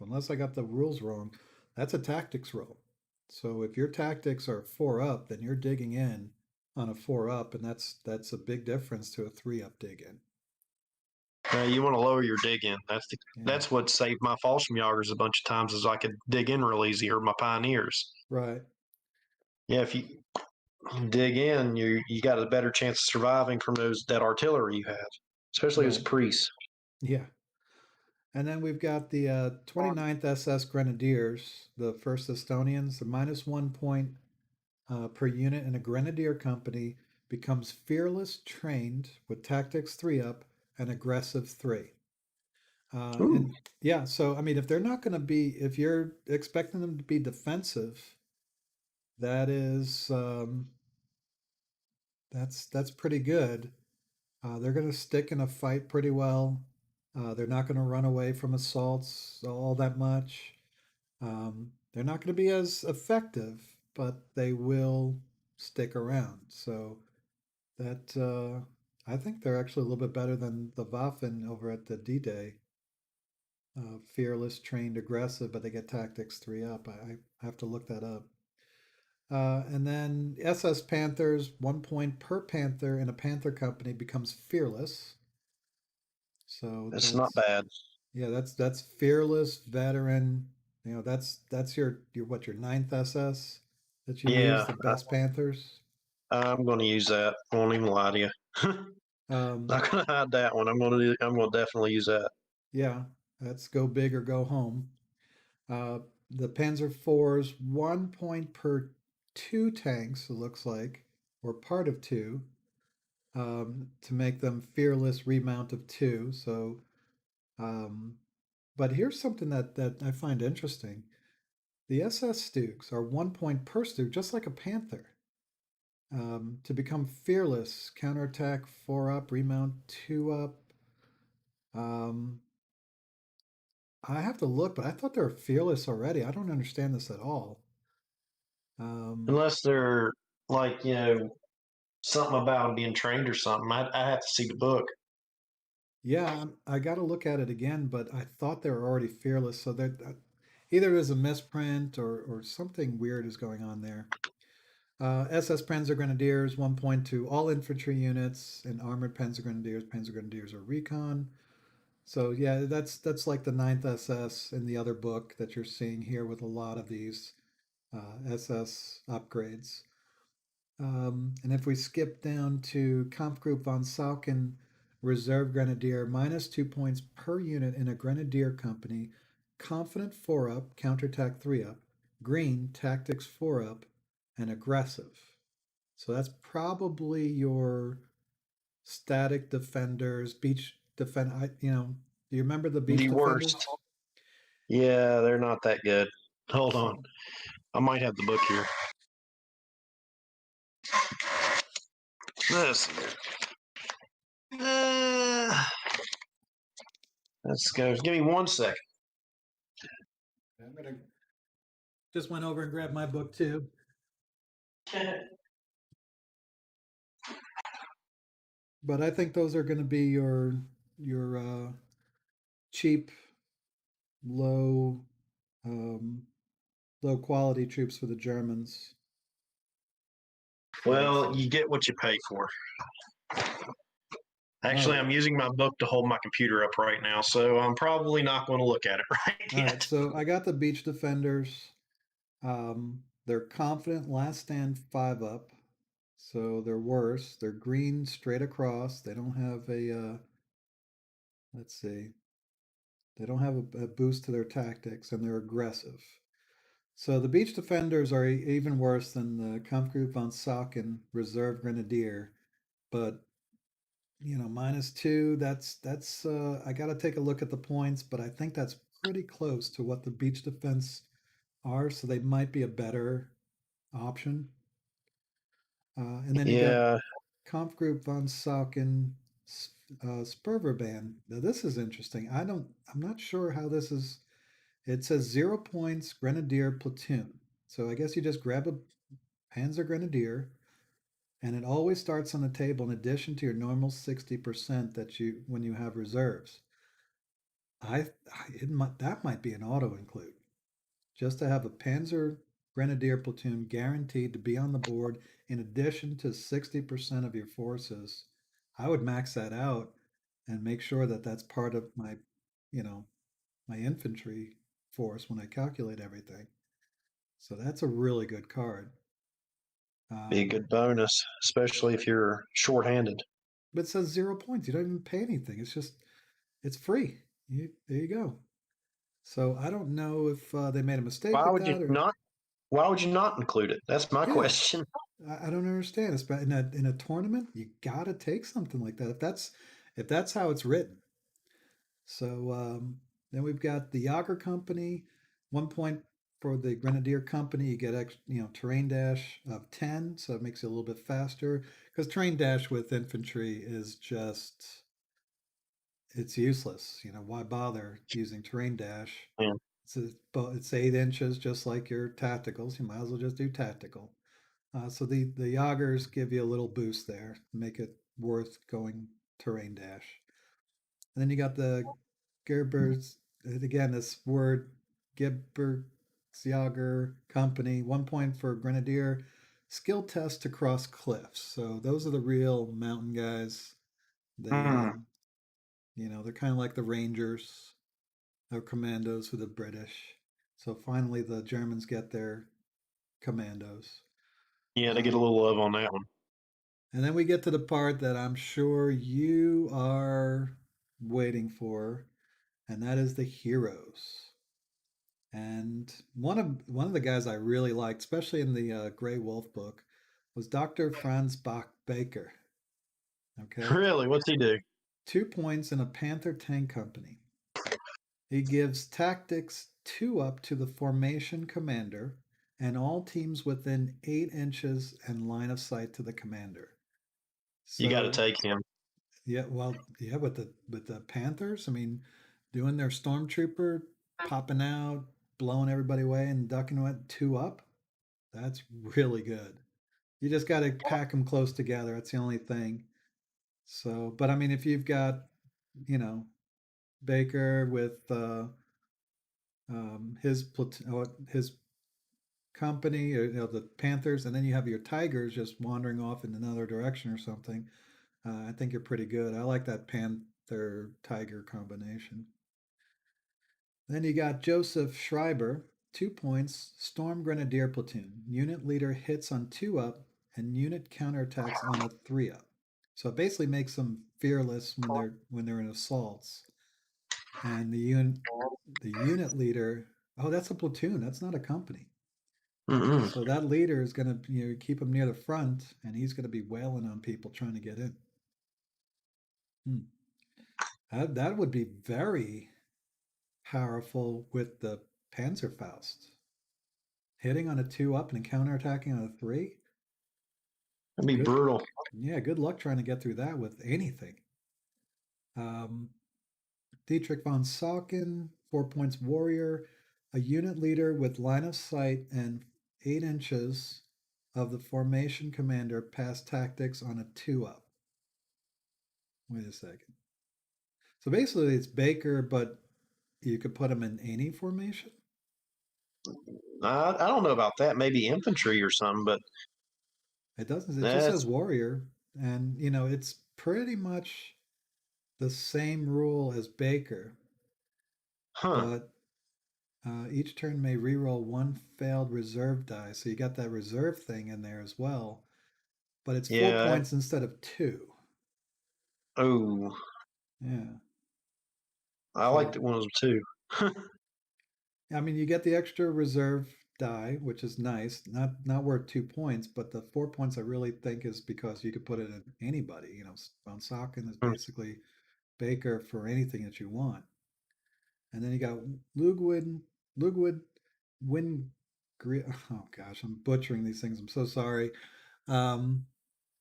unless I got the rules wrong, that's a tactics roll. So if your tactics are 4 up, then you're digging in on a 4 up, and that's a big difference to a 3 up dig in. You want to lower your dig in. Yeah. That's what saved my Fallschirmjägers a bunch of times is I could dig in real easy, or my Pioneers. Right. Yeah, if you dig in, you got a better chance of surviving from that artillery you have, especially as Right. priests. Yeah. And then we've got the 29th SS Grenadiers, the 1st Estonians, the minus 1 point per unit in a Grenadier company, becomes fearless trained with tactics 3 up and aggressive 3. And yeah, so I mean, if they're not going to be, if you're expecting them to be defensive, that is that's pretty good. They're going to stick in a fight pretty well. They're not going to run away from assaults all that much. They're not going to be as effective, but they will stick around. So that I think they're actually a little bit better than the Waffen over at the D-Day. Fearless, trained, aggressive, but they get tactics 3 up. I have to look that up. And then SS Panthers, 1 point per Panther in a Panther company becomes fearless. So That's not bad. Yeah, that's fearless veteran. That's your 9th SS that you use, Yeah, the best Panthers. I'm going to use that. I won't even lie to you. Um, Not going to hide that one. I'm going to definitely use that. yeah, that's go big or go home. Uh, the Panzer IV's 1 point per 2 tanks, it looks like, or part of 2, to make them fearless remount of 2. So, um, but here's something that I find interesting. The SS Stooks are 1 point per Stook, just like a Panther. To become fearless, counterattack 4 up, remount 2 up. I have to look, but I thought they were fearless already. I don't understand this at all. Unless they're like, something about them being trained or something. I have to see the book. Yeah, I got to look at it again, but I thought they were already fearless. So either there's a misprint or something weird is going on there. SS Panzer Grenadiers, 1 point to all infantry units and armored Panzer Grenadiers. Panzer Grenadiers are recon. So yeah, that's like the 9th SS in the other book that you're seeing here with a lot of these SS upgrades. And if we skip down to Kampfgruppe von Salken, Reserve Grenadier, minus 2 points per unit in a Grenadier company, confident 4 up, counterattack 3 up, green, tactics 4 up, and aggressive. So that's probably your static defenders, beach defend. Do you remember the beach The defenders? worst. Yeah, they're not that good. Hold on. I might have the book here. Let's let's go. Give me 1 second. I'm gonna just went over and grabbed my book too. But I think those are going to be your cheap, low, um, low quality troops for the Germans. Well, you get what you pay for. All Actually, right. I'm using my book to hold my computer up right now, so I'm probably not going to look at it right All right. yet. So I got the Beach Defenders. They're confident last stand 5 up. So they're worse. They're green straight across. They don't have let's see, they don't have a boost to their tactics and they're aggressive. So the Beach Defenders are even worse than the Kampfgruppe von Salken Reserve Grenadier. But, -2, I got to take a look at the points, but I think that's pretty close to what the Beach Defense are. So they might be a better option. And then you got Yeah, Kampfgruppe von Salken Sperverband. Now this is interesting. I'm not sure how this is. It says 0 points Grenadier platoon. So I guess you just grab a Panzer Grenadier, and it always starts on the table in addition to your normal 60% that you when you have reserves. That might be an auto include just to have a Panzer Grenadier platoon guaranteed to be on the board in addition to 60% of your forces. I would max that out and make sure that that's part of my, you know, my infantry force when I calculate everything. So that's a really good card. be a Um, good bonus, especially if you're shorthanded. but it says 0 points. You don't even pay anything. It's free. There you go. So I don't know if they made a mistake Why with would you that or not? Why would you not include it? That's my yeah. question. I don't understand. It's in a tournament, you gotta take something like that if that's how it's written. So then we've got the Yager Company, 1 point for the Grenadier Company. You get terrain dash of 10, so it makes it a little bit faster. Because terrain dash with infantry is just it's useless. Why bother using terrain dash? Yeah. It's 8 inches, just like your tacticals. You might as well just do tactical. So the Yagers give you a little boost there, make it worth going terrain dash. And then you got the Gerbers, again, this word Geburtsjager Company, 1 point for Grenadier, skill test to cross cliffs. So those are the real mountain guys. They, Mm. they're kind of like the Rangers or commandos for the British. So finally, the Germans get their commandos. Yeah, they get a Um, little love on that one. And then we get to the part that I'm sure you are waiting for, and that is the heroes. And one of the guys I really liked, especially in the Gray Wolf book, was Dr. Franz Bach Baker. Okay, Really, what's he do? 2 points in a Panther tank company. He gives tactics 2 up to the formation commander and all teams within 8 inches and line of sight to the commander. You got to So take him. yeah, well, yeah, with the Panthers, I mean, doing their stormtrooper, popping out, blowing everybody away, and ducking away 2 up. That's really good. You just got to pack them close together. That's the only thing. So, but I mean, if you've got, you know, Baker with his company, or the Panthers, and then you have your Tigers just wandering off in another direction or something. I think you're pretty good. I like that Panther Tiger combination. Then you got Joseph Schreiber, 2 points, Storm Grenadier Platoon. Unit leader hits on 2 up and unit counterattacks on a 3 up. So it basically makes them fearless when they're in assaults. And the unit leader, oh, that's a platoon. That's not a company. Mm-mm. So that leader is going to keep him near the front, and he's going to be wailing on people trying to get in. That would be very powerful with the Panzerfaust. Hitting on a 2 up and counterattacking on a 3. That'd be Good. brutal. Yeah, good luck trying to get through that with anything. Um, Dietrich von Salken, 4 points warrior, a unit leader with line of sight and 8 inches of the formation commander past tactics on a 2 up. Wait a second. So basically, it's Baker, but you could put him in any formation. I don't know about that. Maybe infantry or something, but It doesn't. It just says that's warrior, and you know it's pretty much the same rule as Baker, huh. but each turn may reroll one failed reserve die. So you got that reserve thing in there as well, but it's four Yeah. points instead of two. Oh, Yeah. I liked So it when it was two. I mean, you get the extra reserve die, which is nice. Not worth 2 points, but the 4 points I really think is because you could put it in anybody. You know, Von Socken is basically Baker for anything that you want. And then you got Lugwood, Win. Oh gosh, I'm butchering these things. I'm so sorry. Um,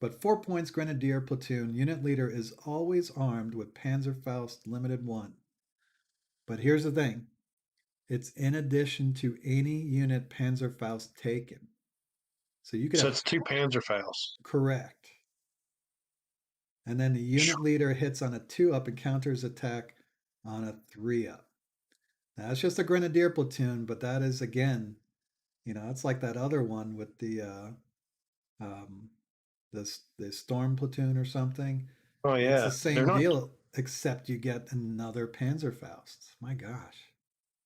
but 4 points, Grenadier platoon. Unit leader is always armed with Panzerfaust Limited 1. But here's the thing, it's in addition to any unit Panzerfaust taken. So you could So have, it's two Panzerfaust. correct. And then the unit leader hits on a 2-up and counters attack on a 3-up. Now, that's just a Grenadier platoon, but that is, again, you know, it's like that other one with um, the Storm platoon or something. Oh It's the yeah, same deal, except you get another Panzerfaust. My gosh.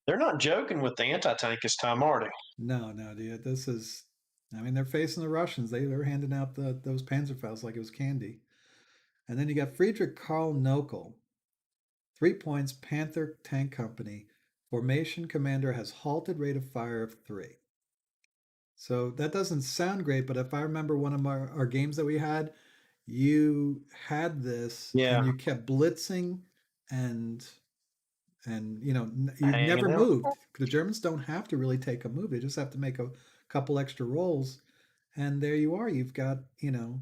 they're not joking with the anti-tank this time, are they? No, dude. This is, I mean, they're facing the Russians. They're handing out those Panzerfaust like it was candy. And then you got Friedrich Karl Nokel, 3 points, Panther Tank Company. Formation commander has halted rate of fire of 3. So that doesn't sound great, but if I remember one of our games that we had, you had this and Yeah, you kept blitzing and you know you never hanging out. moved. The Germans don't have to really take a move; they just have to make a couple extra rolls, and there you are. You've got, you know,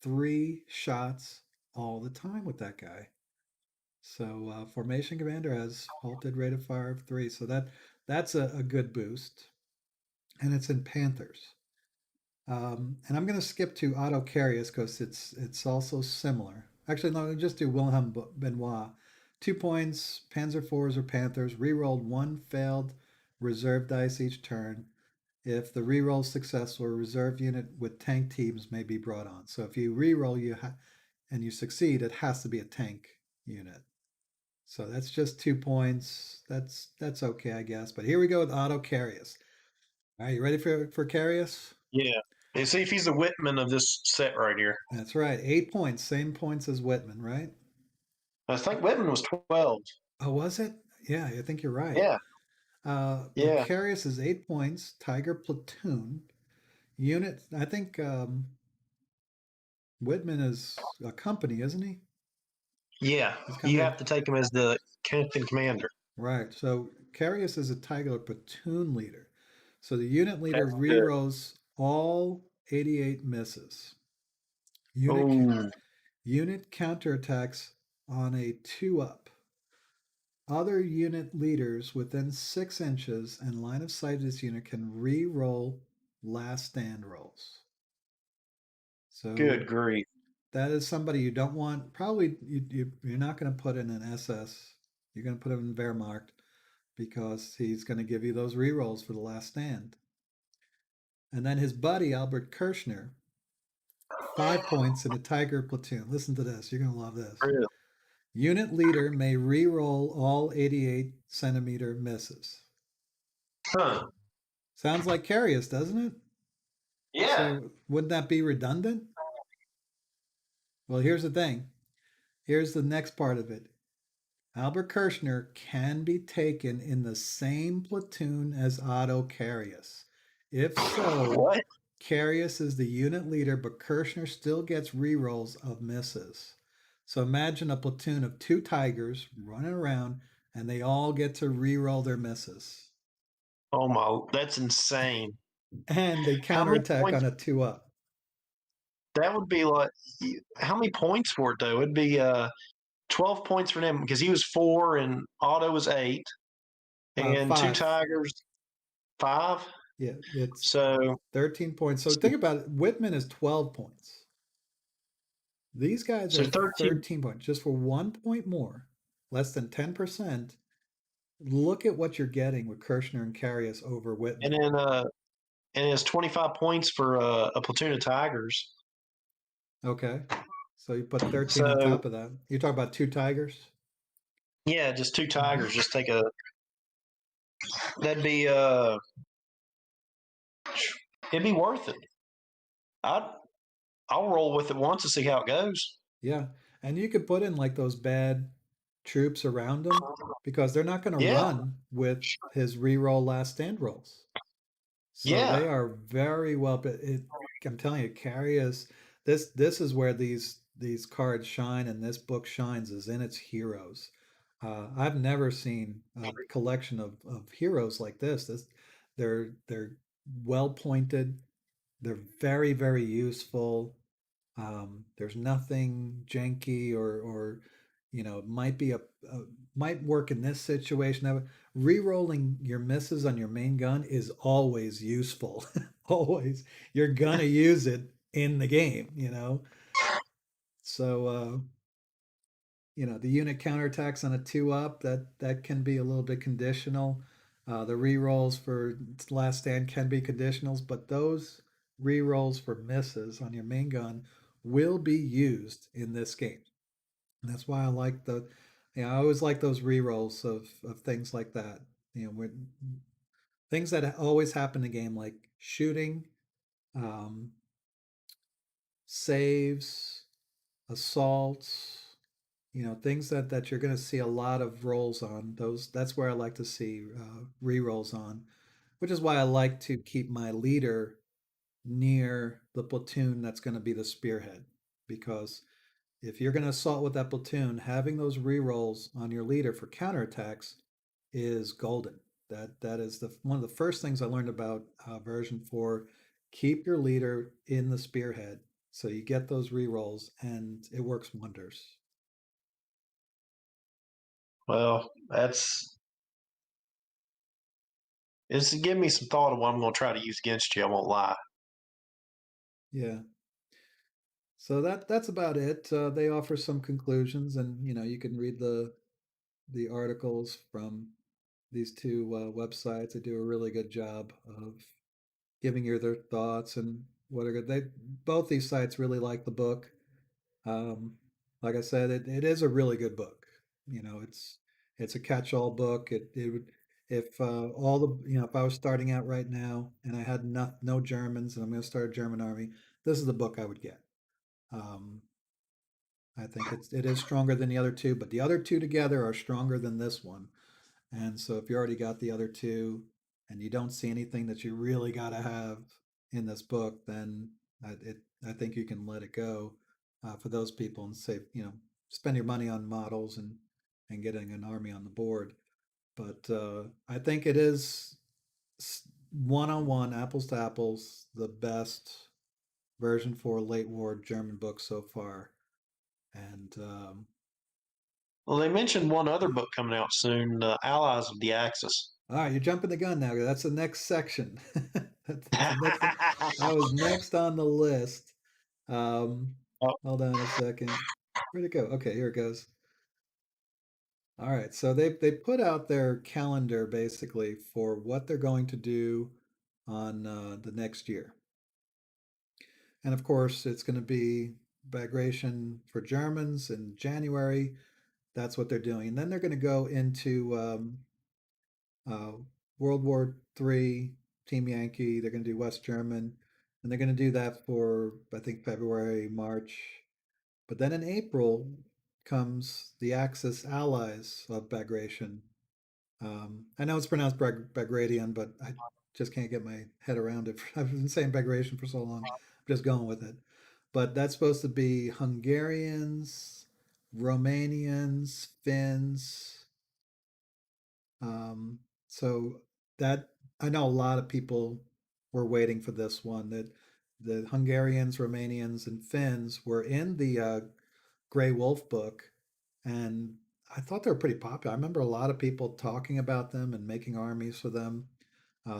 3 shots all the time with that guy. So formation commander has halted rate of fire of 3, so that's a good boost, and it's in Panthers. And I'm going to skip to Otto Carius because it's also similar. Actually, no, just do Wilhelm Benoit. 2 points, Panzer IVs or Panthers, rerolled one failed reserve dice each turn. If the reroll is successful, a reserve unit with tank teams may be brought on. So if you reroll and you succeed, it has to be a tank unit. So that's just 2 points. That's okay, I guess. But here we go with Otto Carius. All right, you ready for Carius? Yeah. And see if he's the Whitman of this set right here. That's right. 8 points, same points as Whitman, right? I think Whitman was 12. Oh, was it? Yeah, I think you're right. Yeah, But yeah, Carius is 8 points, Tiger platoon. Unit, I think Whitman is a company, isn't he? yeah. He's kind You of have to take him as the captain commander. right. So Carius is a Tiger platoon leader. So the unit leader That's good. rerolls all 88 misses. Unit Oh, unit counterattacks on a 2-up. Other unit leaders within 6 inches and line of sight of this unit can re-roll last stand rolls. So good grief. that is somebody you don't want. Probably you're not going to put in an SS. You're going to put him in Wehrmacht because he's going to give you those re-rolls for the last stand. And then his buddy, Albert Kirchner, 5 points in a Tiger platoon. Listen to this. You're going to love this. Really? Unit leader may re-roll all 88 centimeter misses. Huh. Sounds like Carius, doesn't it? Yeah. So wouldn't that be redundant? Well, here's the thing. Here's the next part of it. Albert Kirchner can be taken in the same platoon as Otto Carius. If so, What? Carius is the unit leader, but Kirchner still gets rerolls of misses. So imagine a platoon of 2 Tigers running around, and they all get to reroll their misses. Oh my, that's insane. And they How many counterattack points? on a 2-up. That would be like, how many points for it though? It'd be 12 points for them because he was 4 and Otto was 8, and 2 5. Tigers 5. Yeah, it's So 13 points. So think about it. Whitman is 12 points. These guys So are 13, 13 points, just for 1 point more, less than 10%. Look at what you're getting with Kirshner and Carius over and Whitman. then and it's 25 points for a platoon of tigers. Okay. So you put 13 on So top of that. You talk about two tigers? yeah, just two Mm-hmm. tigers. Just take a that'd be it'd be worth it. I'd I'll roll with it once to see how it goes. Yeah. And you could put in like those bad troops around him because they're not going to Yeah, run with his reroll last stand rolls. So they yeah. are very well. But I'm telling you, Carius. This is where these cards shine, and this book shines is in its heroes. I've never seen a collection of heroes like this. They're well pointed. They're very very useful. There's nothing janky or might be a might work in this situation. Now, re-rolling your misses on your main gun is always useful. Always, you're gonna use it in the game. So the unit counterattacks on a 2-up that can be a little bit conditional. The re-rolls for last stand can be conditionals, but those re-rolls for misses on your main gun will be used in this game. And that's why I like I always like those re-rolls of things like that. When things that always happen in the game, like shooting, um, saves, assaults, things that you're going to see a lot of rolls on. That's where I like to see re-rolls on, which is why I like to keep my leader near the platoon that's going to be the spearhead, because if you're going to assault with that platoon, having those re-rolls on your leader for counterattacks is golden. That is one of the first things I learned about version 4. Keep your leader in the spearhead so you get those re-rolls, and it works wonders. Well, it's give me some thought of what I'm going to try to use against you. I won't lie. Yeah. So that's about it. They offer some conclusions, and you can read the articles from these two websites. They do a really good job of giving you their thoughts and what are good. They both these sites really like the book. Um, like I said, it is a really good book. It's a catch-all book. It would if all the if I was starting out right now and I had no Germans and I'm going to start a German army, this is the book I would get. Um, I think it is stronger than the other two, but the other two together are stronger than this one. And so if you already got the other two and you don't see anything that you really got to have in this book, then I think you can let it go for those people and say, spend your money on models and getting an army on the board. But I think it is one on one, apples to apples, the best version for late war German book so far. And Well, they mentioned one other book coming out soon, Allies of the Axis. all right, you're jumping the gun now. That's the next section. That's the next. That was next on the list. Oh, Hold on a second. Where'd it go? Okay, here it goes. All right, so they put out their calendar basically for what they're going to do on the next year, and of course it's going to be Bagration for Germans in January. That's what they're doing, and then they're going to go into uh, World War III, Team Yankee. They're going to do West German, and they're going to do that for I think February, March. But then in April comes the Axis allies of Bagration. I know it's pronounced Bagradian, but I just can't get my head around it. I've been saying Bagration for so long. I'm just going with it. But that's supposed to be Hungarians, Romanians, Finns, so that I know a lot of people were waiting for this one. That the Hungarians, Romanians, and Finns were in the Grey Wolf book, and I thought they were pretty popular. I remember a lot of people talking about them and making armies for them.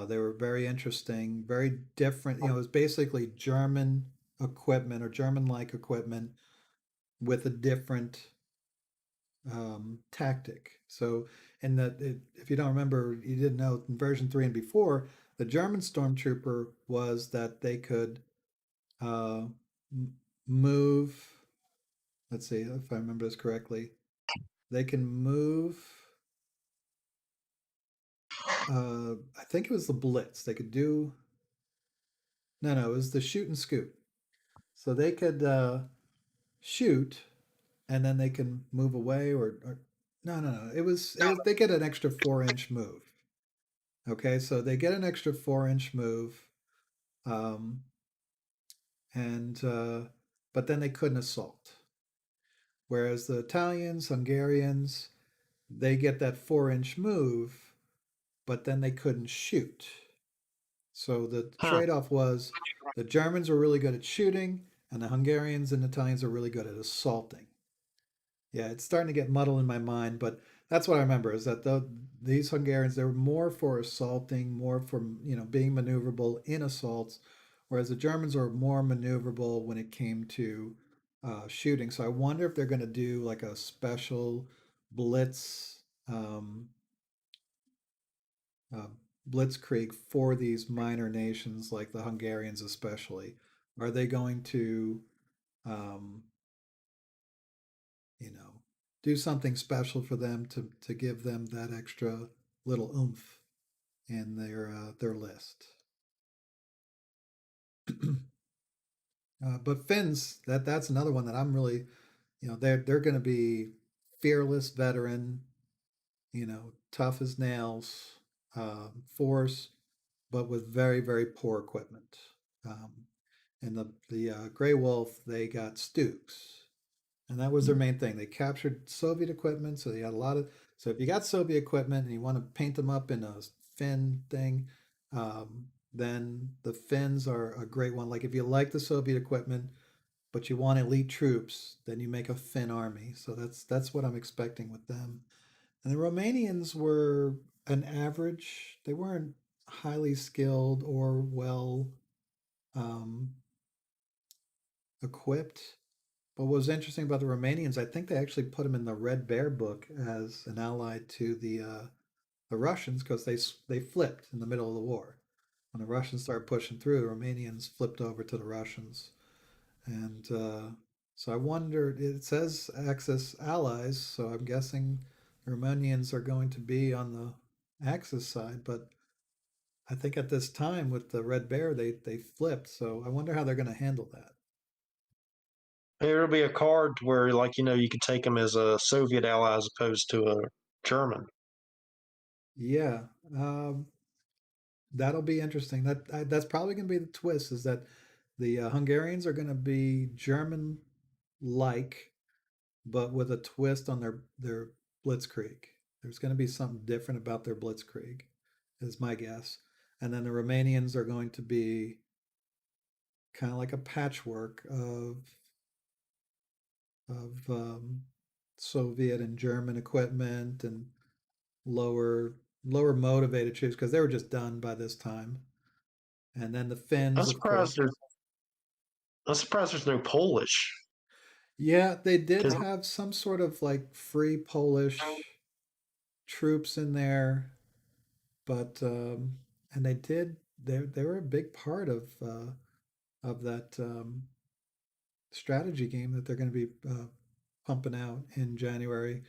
They were very interesting, very different. It was basically German equipment or German-like equipment with a different tactic. So, if you don't remember, you didn't know in version 3 and before, the German stormtrooper was that they could uh, move. Let's see if I remember this correctly. They can move. I think it was the Blitz. They could do. No, it was the shoot and scoot. So they could shoot, and then they can move away, or no. It was they get an extra 4 inch move. Okay, so they get an extra 4 inch move, um, and but then they couldn't assault. Whereas the Italians, Hungarians, they get that 4 inch move, but then they couldn't shoot. So the Huh. trade off was the Germans were really good at shooting, and the Hungarians and Italians are really good at assaulting. Yeah, it's starting to get muddled in my mind, but that's what I remember is that these Hungarians, they were more for assaulting, more for being maneuverable in assaults, whereas the Germans were more maneuverable when it came to shooting. So I wonder if they're going to do like a special blitz uh, blitzkrieg for these minor nations like the Hungarians, especially. Are they going to um, you know, do something special for them to give them that extra little oomph in their list. But Finns, that's another one that I'm really, they're going to be fearless veteran, tough as nails, force, but with very very poor equipment. Um, and the Grey Wolf, they got Stooks, and that was their main thing. They captured Soviet equipment, so they had a lot of. So if you got Soviet equipment and you want to paint them up in a Finn thing, then the Finns are a great one. Like if you like the Soviet equipment, but you want elite troops, then you make a Finn army. So that's what I'm expecting with them. And the Romanians were an average. They weren't highly skilled or well um, equipped. But what was interesting about the Romanians, I think they actually put them in the Red Bear book as an ally to the Russians because they flipped in the middle of the war. When the Russians started pushing through, the Romanians flipped over to the Russians, and so I wondered. It says Axis allies, so I'm guessing the Romanians are going to be on the Axis side. But I think at this time with the Red Bear, they flipped. So I wonder how they're going to handle that. It'll be a card where, like, you could take them as a Soviet ally as opposed to a German. Yeah, that'll be interesting. That's probably going to be the twist. Is that the Hungarians are going to be German-like, but with a twist on their blitzkrieg. There's going to be something different about their blitzkrieg, is my guess. And then the Romanians are going to be kind of like a patchwork of Soviet and German equipment and lower lower motivated troops because they were just done by this time. And then the I'm Finns, of surprised course. there's I'm surprised there's no Polish Yeah, they did because have some sort of like free Polish troops in there, but and they were a big part of that strategy game that they're going to be pumping out in January.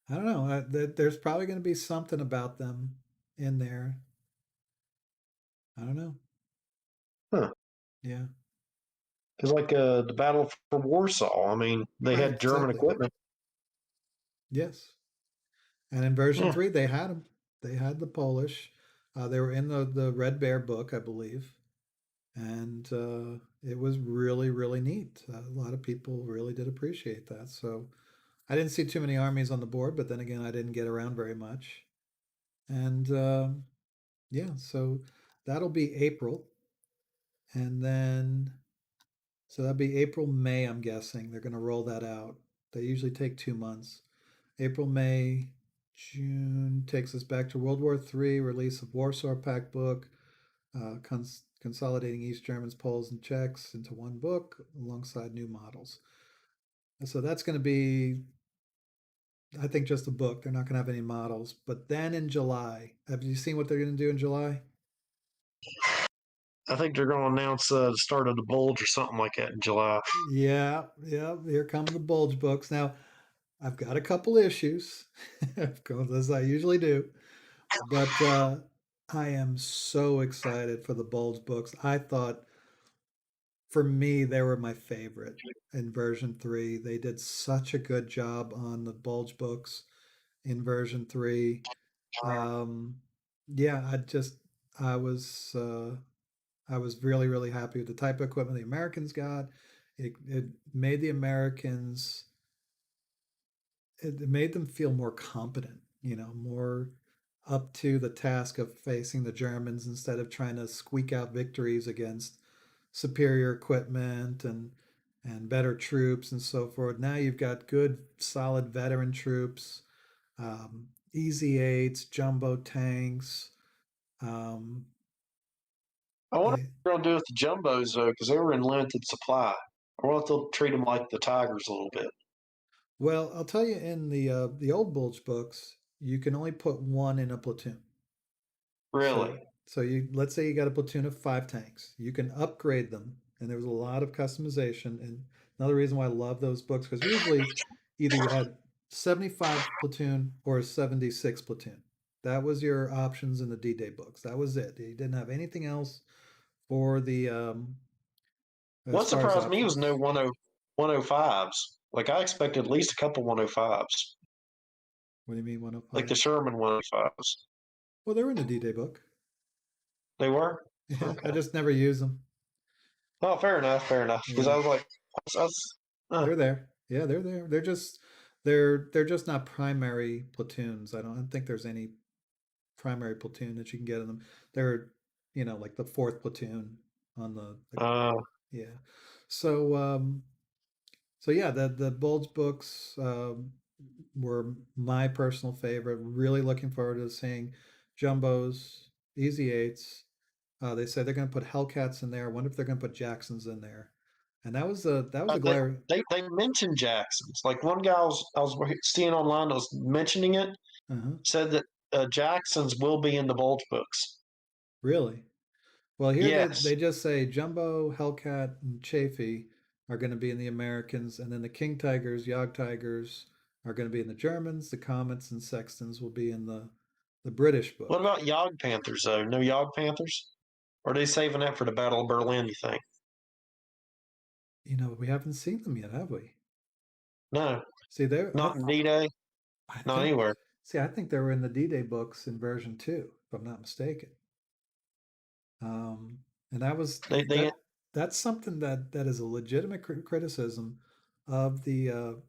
I don't know. There's probably going to be something about them in there. I don't know. huh, Yeah. like the Battle for Warsaw. I mean, they Right. had German Exactly. equipment. Yes. And in version Yeah, 3, they had them. They had the Polish. They were in the Red Bear book, I believe. And it was really, really neat. A lot of people really did appreciate that. So I didn't see too many armies on the board, but then again, I didn't get around very much. And yeah, so that'll be April. And then, so that'll be April, May, I'm guessing. They're going to roll that out. They usually take 2 months. April, May, June takes us back to World War III, release of Warsaw Pact book, consolidating East Germans, Poles, and Czechs into one book alongside new models. So that's going to be, I think, just a book. They're not going to have any models. But then in July, have you seen what they're going to do in July? I think they're going to announce the start of the Bulge or something like that in July. Yeah, yeah, here come the Bulge books. Now, I've got a couple issues, as I usually do, but I am so excited for the Bulge books. I thought, for me, they were my favorite in version 3. They did such a good job on the Bulge books in version 3. Um, yeah, I was I was really, really happy with the type of equipment the Americans got. It made the Americans, it made them feel more competent, more up to the task of facing the Germans instead of trying to squeak out victories against superior equipment and better troops and so forth. Now you've got good, solid veteran troops, easy eights, jumbo tanks. Um, I wonder what they, they're going to do with the jumbos though, because they were in limited supply. I wonder if they'll treat them like the Tigers a little bit. well, I'll tell you, in the old Bulge books, you can only put one in a platoon. So Really? so you, let's say you got a platoon of 5 tanks. You can upgrade them, and there was a lot of customization. And another reason why I love those books, because usually either you had 75 platoon or a 76 platoon. That was your options in the D-Day books. That was it. You didn't have anything else for the as What far as surprised me was no options. 105s. Like I expected at least a couple 105s, What do you mean like the 105? Sherman 105s. Well, they're in the D-Day book. They were? Yeah, I Okay. just never use them. Oh, fair enough, fair enough. Because Yeah. I was like, I was, They're there. Yeah, they're there. They're just not primary platoons. I don't think there's any primary platoon that you can get in them. They're, like the fourth platoon on the uh, yeah. So so yeah, the Bulge books were my personal favorite. Really looking forward to seeing Jumbos, Easy Eights. They say they're going to put Hellcats in there. I wonder if they're going to put Jacksons in there. And that was a they, glare. they mentioned Jacksons. Like one guy I was seeing online that was mentioning it Uh-huh. said that Jacksons will be in the Bulge books. Really? Well, here they Yes. just say Jumbo, Hellcat, and Chafee are going to be in the Americans, and then the King Tigers, Jagd Tigers are going to be in the Germans. The Comets and Sextons will be in the British What book. about Yog Panthers though? No Yog Panthers? Or are they saving that for the Battle of Berlin? You think? We haven't seen them yet, have we? No, See, there, not in D-Day, I not think, anywhere. see, I think they were in the D-Day books in version 2, if I'm not mistaken. And that was They that's something that is a legitimate criticism of the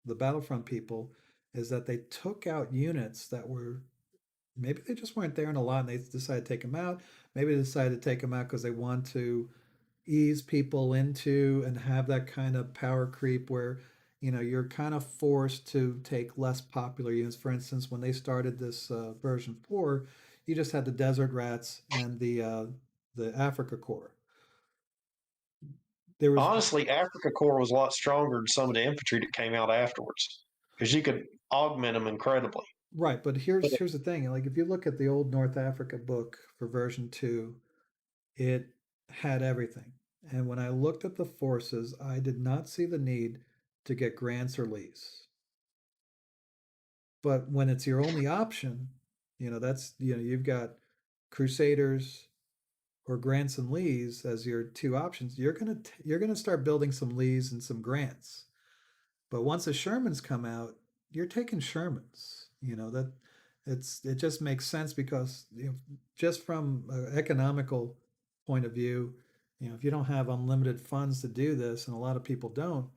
Battlefront people, is that they took out units that were, maybe they just weren't there in a lot and they decided to take them out. Maybe they decided to take them out because they want to ease people into and have that kind of power creep where you're kind of forced to take less popular units. For instance, when they started this version 4, you just had the Desert Rats and the Africa Corps. There was honestly, Africa Corps was a lot stronger than some of the infantry that came out afterwards because you could augment them incredibly. Right, but here's the thing. Like, if you look at the old North Africa book for version 2, it had everything. And when I looked at the forces, I did not see the need to get grants or lease. But when it's your only option, that's, you've got Crusaders or grants and lees as your two options. You're gonna start building some lees and some grants. But once the Shermans come out, you're taking Shermans. It just makes sense because, just from an economical point of view, if you don't have unlimited funds to do this, and a lot of people don't,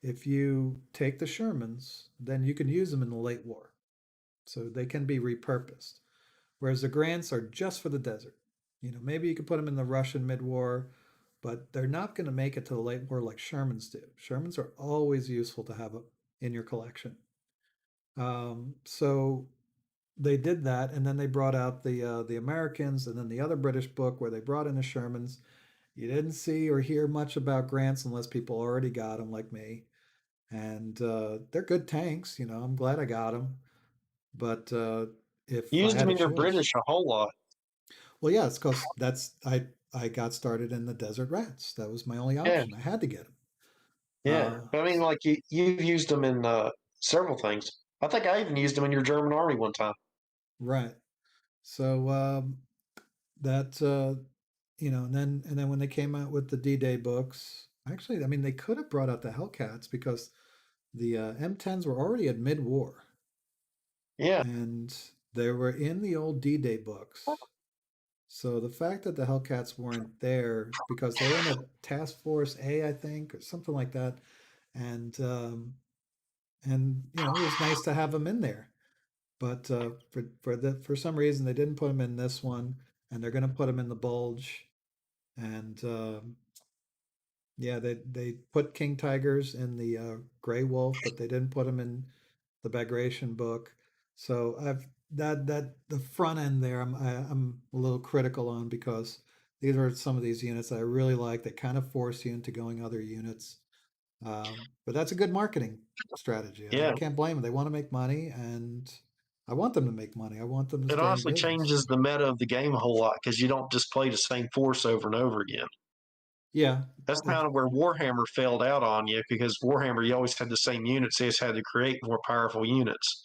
if you take the Shermans, then you can use them in the late war, so they can be repurposed. Whereas the grants are just for the desert. Maybe you could put them in the Russian mid-war, but they're not going to make it to the late war like Shermans do. Shermans are always useful to have in your collection. So they did that, and then they brought out the Americans, and then the other British book where they brought in the Shermans. You didn't see or hear much about grants unless people already got them, like me. and they're good tanks. You know, I'm glad I got them. But if I Used them had a in your choice, British a whole lot. well, yeah, it's because I got started in the Desert Rats. That was my only Yeah, option. I had to get them. yeah. But I mean, like you've used them in several things. I think I even used them in your German army one time. Right. So that and then when they came out with the D-Day books, actually, I mean, they could have brought out the Hellcats because the M10s were already at mid-war, Yeah. and they were in the old D-Day books. So the fact that the Hellcats weren't there because they were in a Task Force A, I think, or something like that, and it was nice to have them in there. But for some reason they didn't put them in this one, and they're going to put them in the Bulge. And yeah, they put King Tigers in the Gray Wolf, but they didn't put them in the Bagration book. So I've that the front end there, I'm a little critical on because these are some of these units that I really like that kind of force you into going other units. But that's a good marketing strategy. I Yeah. can't blame them. They want to make money, and I want them to make money. I want them to It stay in honestly business. changes the meta of the game a whole lot because you don't just play the same force over and over again. Yeah, That's it- kind of where Warhammer failed out on you because Warhammer, you always had the same units. They just had to create more powerful units.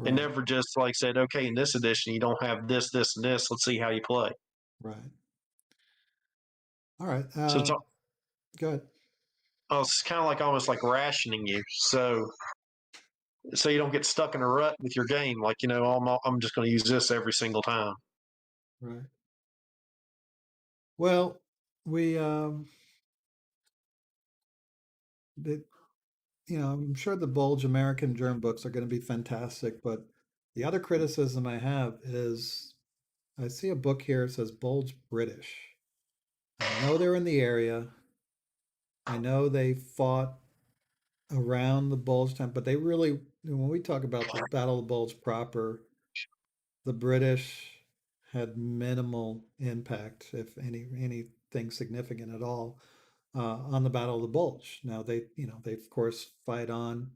It right, never just like said, okay, in this edition, you don't have this, this, and this. Let's see how you play. right. All right. So it's, Go ahead. it's kind of like almost like rationing you. So you don't get stuck in a rut with your game. Like, I'm just going to use this every single time. Right. Well, we the I'm sure the Bulge American Germ books are going to be fantastic, but the other criticism I have is I see a book here that says Bulge British. I know they're in the area. I know they fought around the Bulge time, but they really, when we talk about the Battle of the Bulge proper, the British had minimal impact, if anything significant at all, on the Battle of the Bulge. Now they of course fight on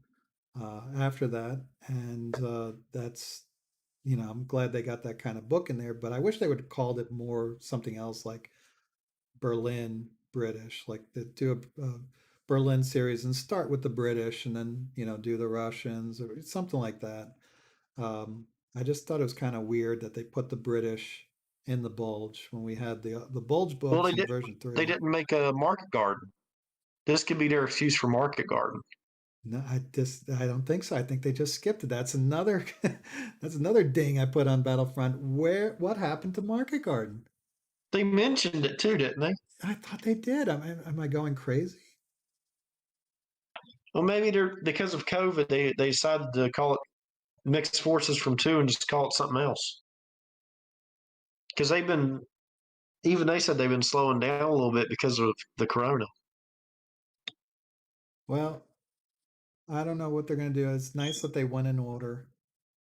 after that, and that's I'm glad they got that kind of book in there, but I wish they would have called it more something else like Berlin British, like do a Berlin series and start with the British and then do the Russians or something like that. I just thought it was kind of weird that they put the British in the Bulge when we had the Bulge Well, books in version they 3. didn't make a market garden. This could be their excuse for market garden. No, I don't think so. I think they just skipped it. That's another that's another ding I put on Battlefront. What happened to Market Garden? They mentioned it too, didn't they? I thought they did. Am I going crazy? Well, maybe they're because of COVID, they decided to call it mixed forces from two and just call it something else. Because they said they've been slowing down a little bit because of the corona. Well, I don't know what they're going to do. It's nice that they went in order.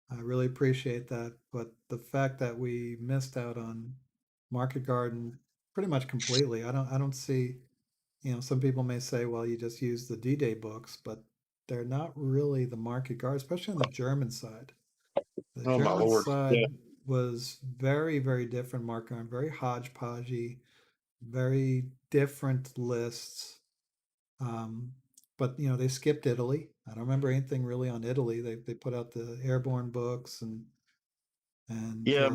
I really appreciate that, but the fact that we missed out on Market Garden pretty much completely. I don't see, some people may say, well, you just use the D-Day books, but they're not really the Market Garden, especially on the German side. The Oh my German lord! Yeah, side was very, very different Market Garden, very hodgepodgey, very different lists. Um, but they skipped Italy. I don't remember anything really on Italy. They put out the airborne books and yeah.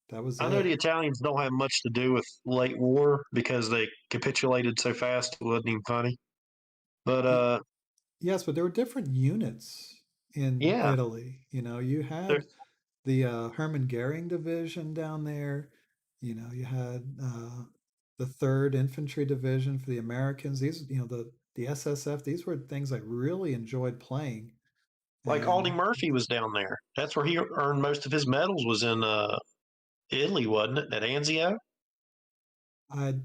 that was I know the it. Italians don't have much to do with late war because they capitulated so fast it wasn't even funny. But Y- Yes, but there were different units in yeah, Italy. You they're had the Hermann Goering Division down there. You had the Third Infantry Division for the Americans. These, the SSF. These were things I really enjoyed playing. like Aldi And Murphy was down there. That's where he earned most of his medals was in Italy, wasn't it? At Anzio. I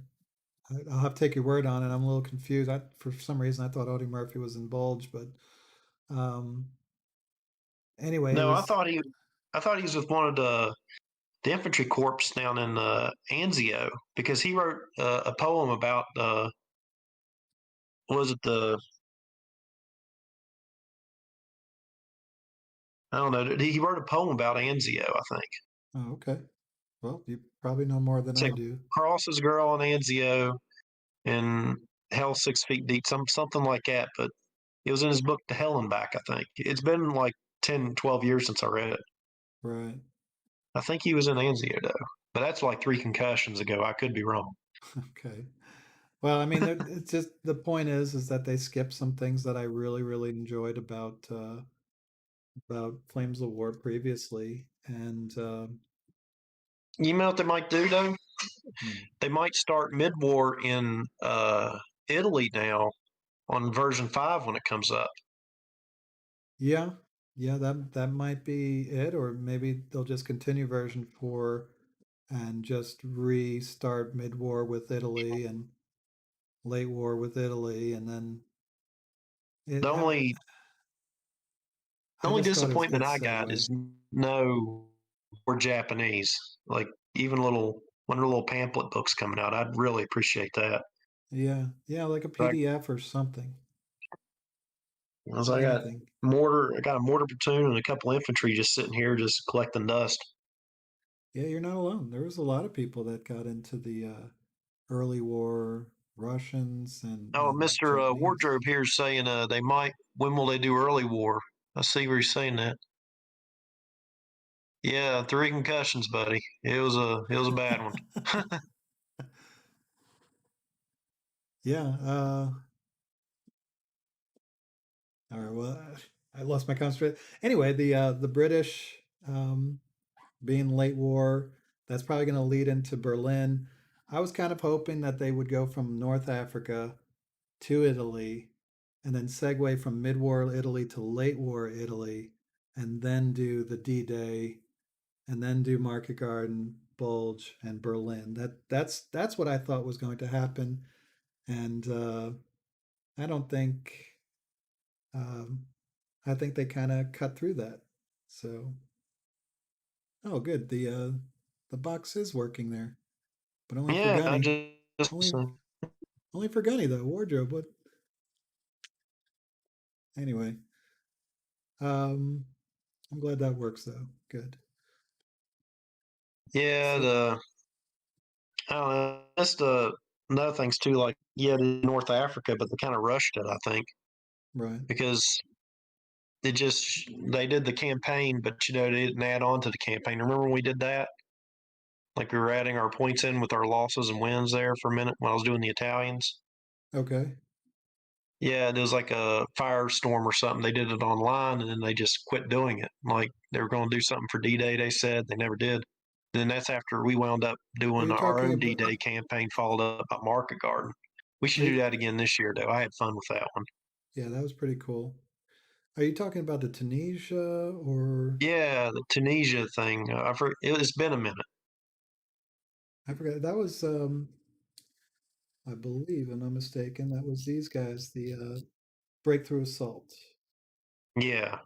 I'll have to take your word on it. I'm a little confused. For some reason, I thought Audie Murphy was in Bulge, but um, anyway, it No, was. I thought he was with one of the infantry corps down in Anzio because he wrote a poem about was it I don't know. He wrote a poem about Anzio, I think. Oh, okay. Well, you probably know more than It's I like do. Crosses Girl on Anzio and Hell 6 Feet Deep, something like that. But it was in his book, To Hell and Back, I think. It's been like 10, 12 years since I read it. Right. I think he was in Anzio, though. But that's like 3 concussions ago. I could be wrong. Okay. Well, I mean, it's just the point is that they skipped some things that I really, really enjoyed about Flames of War previously, and You know what they might do, though? hmm, They might start mid war in Italy now on version 5 when it comes up. yeah, yeah, that might be it, or maybe they'll just continue version 4 and just restart mid-war with Italy and late war with Italy, and then The it. only the I only just thought it was a disappointment good I got segue. is no more Japanese. Like even one of the little pamphlet books coming out. I'd really appreciate that. Yeah, yeah, like a Like PDF or something, as I got anything. I got a mortar platoon and a couple infantry just sitting here just collecting dust. Yeah, you're not alone. There was a lot of people that got into the early war Russians Oh, and Mister Japanese. Wardrobe here is saying they might. When will they do early war? I see where you're saying that. Yeah, 3 concussions, buddy. It was a bad one. Yeah. All right. Well, I lost my concentration. Anyway, the British being late war, that's probably going to lead into Berlin. I was kind of hoping that they would go from North Africa to Italy, and then segue from mid-war Italy to late war Italy, and then do the D-Day, and then do Market Garden, Bulge, and Berlin. That's what I thought was going to happen, and I don't think um, I think they kind of cut through that. So, oh, good. The box is working there, but only for Yeah, I Gunny. just Only only for Gunny though. Wardrobe. What? Anyway, um, I'm glad that works though. Good. yeah So the I don't know. Just another things too. Like yeah, North Africa, but they kind of rushed it. I think right. because they did the campaign, but they didn't add on to the campaign. Remember when we did that? Like we were adding our points in with our losses and wins there for a minute when I was doing the Italians. Okay. Yeah, it was like a firestorm or something. They did it online and then they just quit doing it. Like they were going to do something for D Day, they said. They never did. And then that's after we wound up Are doing you our talking own D about? Day campaign, followed up by Market Garden. We should Are do you, that again this year, though. I had fun with that one. yeah, that was pretty cool. Are you talking about the Tunisia or Yeah, the Tunisia thing. It's been a minute. I forgot that was I believe, if I'm not mistaken, that was these guys, the Breakthrough Assault. Yeah.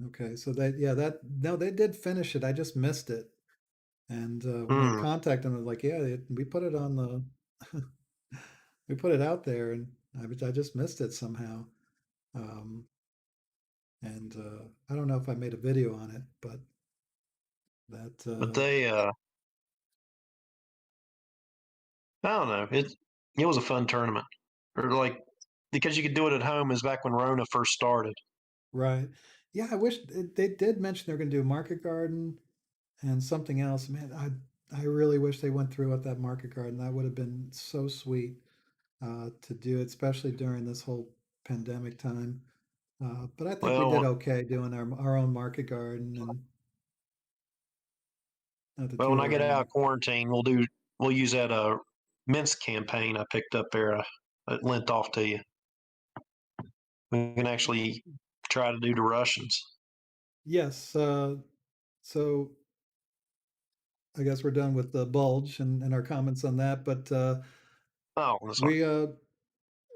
Okay, so that yeah, that no, they did finish it. I just missed it. And when I Mm. contacted them, I was like, yeah, we put it on the we put it out there and I just missed it somehow. Um, and I don't know if I made a video on it, but that But I don't know. It was a fun tournament. Or like, because you could do it at home as back when Rona first started. right. Yeah, I wish they did mention they're going to do a Market Garden and something else. Man, I really wish they went through with that Market Garden. That would have been so sweet to do, especially during this whole pandemic time. But I think we did Well, okay doing our own Market Garden and to when toot I our get out own. of quarantine, we'll use that Minsk campaign I picked up there. I lent off to you. We can actually try to do the Russians. Yes. So I guess we're done with the bulge and our comments on that. But Oh, that's fine. we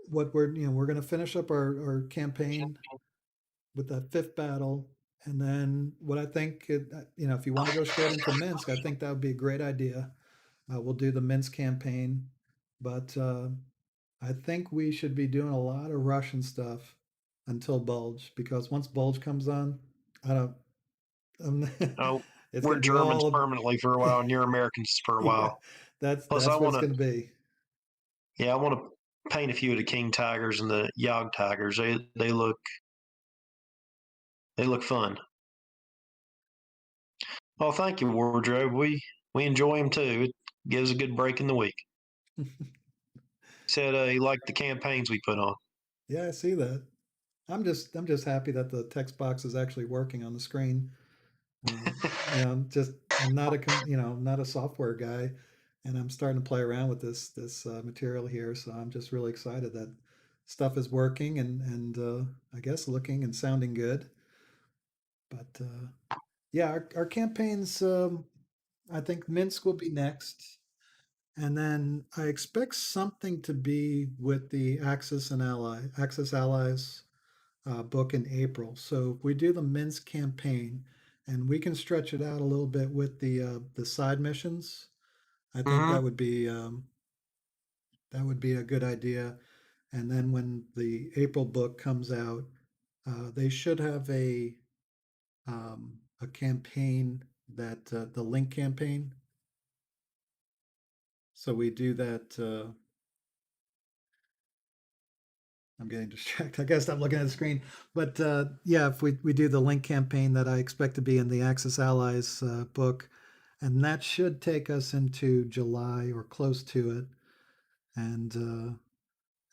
what we're going to finish up our campaign with that fifth battle, and then what I think if you want to go straight into Minsk, I think that would be a great idea. We'll do the Minsk campaign, but I think we should be doing a lot of Russian stuff until Bulge, because once Bulge comes on, I don't. I'm, Oh, it's we're going to be Germans all. permanently for a while, and you're Americans for a Yeah, while. Plus, I that's what want it's to, going to be. yeah, I want to paint a few of the king tigers and the Yog tigers. They look fun. Oh, thank you, Wardrobe. We enjoy them too. It gives a good break in the week. Said he liked the campaigns we put on. Yeah, I see that. I'm just happy that the text box is actually working on the screen. Uh, just I'm not not a software guy, and I'm starting to play around with this material here. So I'm just really excited that stuff is working and I guess looking and sounding good. But yeah, our campaigns. I think Minsk will be next, and then I expect something to be with the Axis Allies book in April. So if we do the Minsk campaign, and we can stretch it out a little bit with the side missions, I think Mm-hmm. that would be a good idea. And then when the April book comes out, they should have a campaign that the link campaign. So we do that. I'm getting distracted. I guess I'm looking at the screen. But yeah, if we do the link campaign that I expect to be in the Axis Allies book, and that should take us into July or close to it, and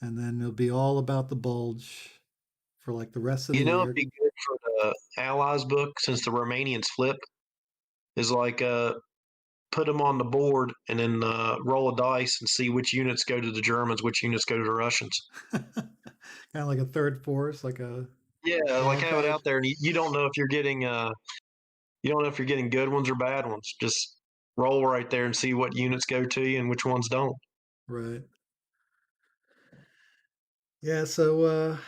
then it'll be all about the bulge for like the rest of the It'd year. be good for the Allies book since the Romanians flip is like put them on the board and then roll a dice and see which units go to the Germans, which units go to the Russians. Kind of like a third force, like a Yeah, like wild have it card. out there, and you don't know if you're getting you don't know if you're getting good ones or bad ones. Just roll right there and see what units go to you and which ones don't. Right. Yeah, so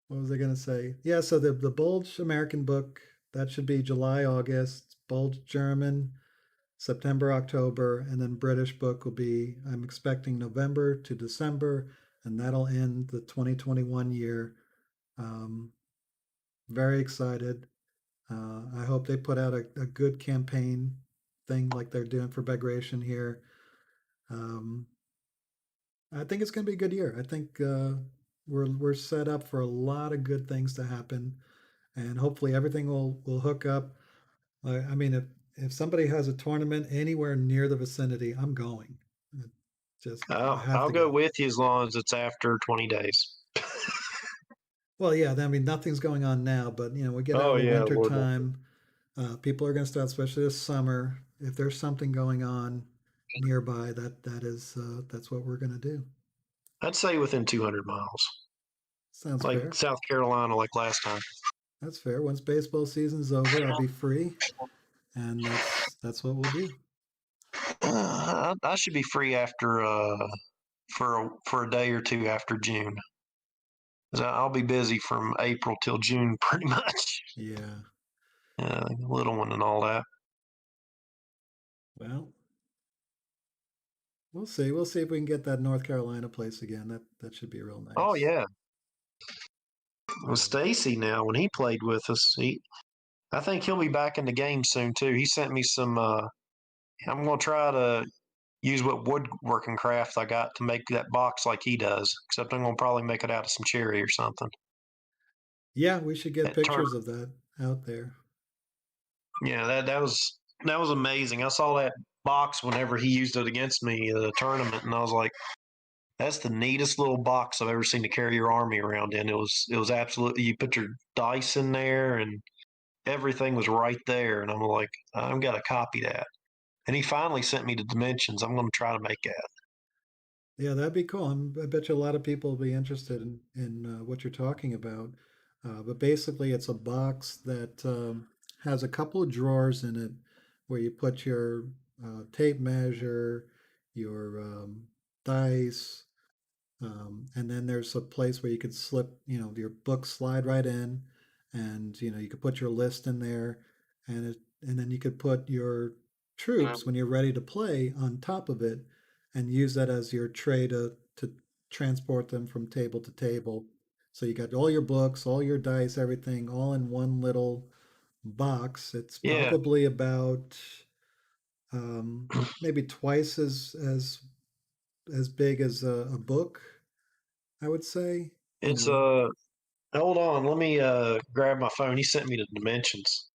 what was I going to say? Yeah, so the Bulge American book, that should be July, August. Bulge German, September, October, and then British book will be, I'm expecting November to December, and that'll end the 2021 year. Um, very excited. I hope they put out a good campaign thing like they're doing for Bagration here. Um, I think it's going to be a good year. I think we're set up for a lot of good things to happen, and hopefully everything will hook up. I mean, if somebody has a tournament anywhere near the vicinity, I'm going. It just I have I'll to go go. with you as long as it's after 20 days. Well, yeah, I mean nothing's going on now, but we get out of Oh the yeah, winter Lord. time. People are going to start, especially this summer. If there's something going on nearby, that's what we're going to do. I'd say within 200 miles, Sounds like fair. South Carolina, like last time. That's fair. Once baseball season's over, I'll be free, and that's what we'll do. I should be free after for a day or two after June. 'Cause I'll be busy from April till June, pretty much. Yeah. Little one and all that. Well, we'll see. We'll see if we can get that North Carolina place again. That should be real Oh nice. yeah, with Um, Stacy now when he played with us, I think he'll be back in the game soon too. He sent me some. I'm gonna try to use what woodworking craft I got to make that box like he does. Except I'm gonna probably make it out of some cherry or something. yeah, we should get That turn. pictures of that out there. Yeah, that was amazing. I saw that box whenever he used it against me at a tournament, and I was like, "That's the neatest little box I've ever seen to carry your army around in." It was absolutely. You put your dice in there, and everything was right there. And I'm like, I've got to copy that. And he finally sent me the dimensions. I'm going to try to make that. Yeah, that'd be cool. I bet you a lot of people will be interested in what you're talking about. But basically, it's a box that has a couple of drawers in it where you put your tape measure, your dice, and then there's a place where you could slip, your book slide right in, and you could put your list in there, and then you could put your troops when you're ready to play on top of it, and use that as your tray to transport them from table to table. So you got all your books, all your dice, everything, all in one little box. It's Yeah. probably about maybe twice as big as a book, I would say. You It's know, hold on, let me grab my phone. He sent me the dimensions.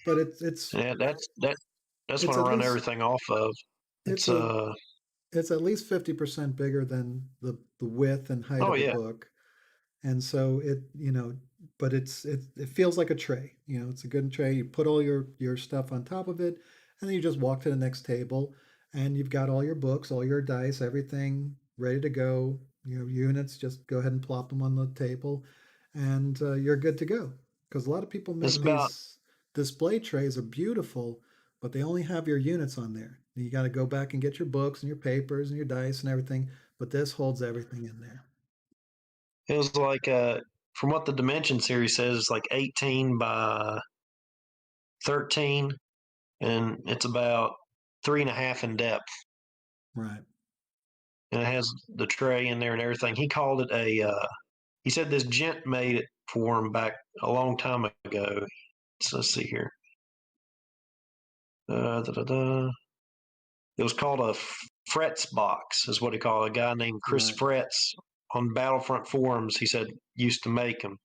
but it's Yeah, that's it's what I at run least everything off of. it's It's a it's at least 50% bigger than the width and height oh of a yeah. book. And so but it feels like a tray. It's a good tray. You put all your stuff on top of it, and then you just walk to the next table, and you've got all your books, all your dice, everything ready to go. Units, just go ahead and plop them on the table, and you're good to go. Because a lot of people It's make about these display trays are beautiful, but they only have your units on there. You got to go back and get your books and your papers and your dice and everything. But this holds everything in there. it was like from what the dimension series says, it's like 18 by 13, and it's about 3.5 in depth, Right. and it has the tray in there and everything. He called it a. He said this gent made it for him back a long time ago. So let's see here. Da, da, da. It was called a Fretz box, is what he called it. A guy named Chris Right. Fretz on Battlefront forums. He said used to make them,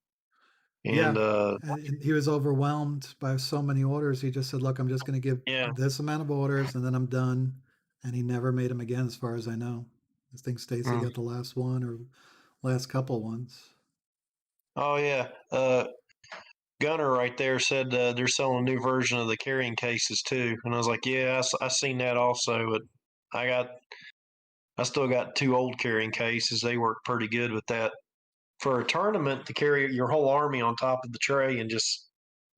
and Yeah, and he was overwhelmed by so many orders. He just said, "Look, I'm just going to give yeah, this amount of orders, and then I'm done." And he never made them again, as far as I know. I think Stacy mm. got the last one or last couple ones. Oh yeah. Gunner right there said they're selling a new version of the carrying cases too, and I was like, yeah, I seen that also, but I got I still got two old carrying cases. They work pretty good with that for a tournament to carry your whole army on top of the tray and just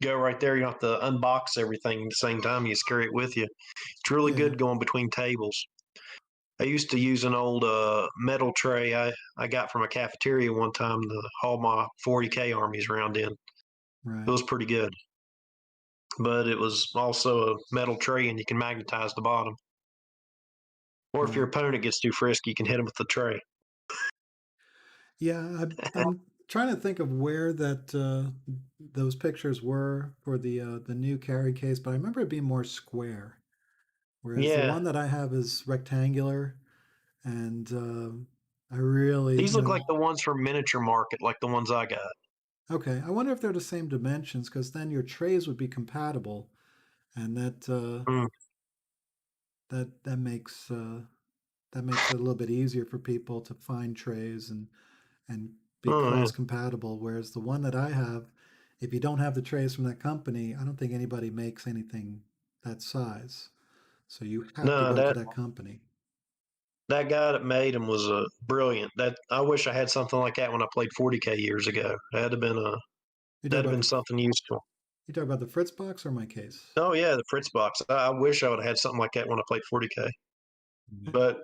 go right there. You don't have to unbox everything at the same time. You just carry it with you. It's really Yeah, good going between tables. I used to use an old metal tray I got from a cafeteria one time to haul my 40K armies around in. It right, was pretty good, but it was also a metal tray and you can magnetize the bottom. Or if your right. opponent gets too frisky, you can hit them with the tray. Yeah, I'm trying to think of where that those pictures were for the new carry case, but I remember it being more square, whereas the Yeah, one that I have is rectangular, and I really, these look like the ones from Miniature Market, like the ones I got. okay. I wonder if they're the same dimensions, because then your trays would be compatible, and Mm. that makes it a little bit easier for people to find trays and be Oh, yeah. cross compatible. Whereas the one that I have, if you don't have the trays from that company, I don't think anybody makes anything that size. So you have to No, go to that that company. that guy that made them was brilliant. That I wish I had something like that when I played 40K years ago. You talk That'd have about been something useful. the Fritz box or my case? Oh yeah, the Fritz box. I wish I would have had something like that when I played 40K. But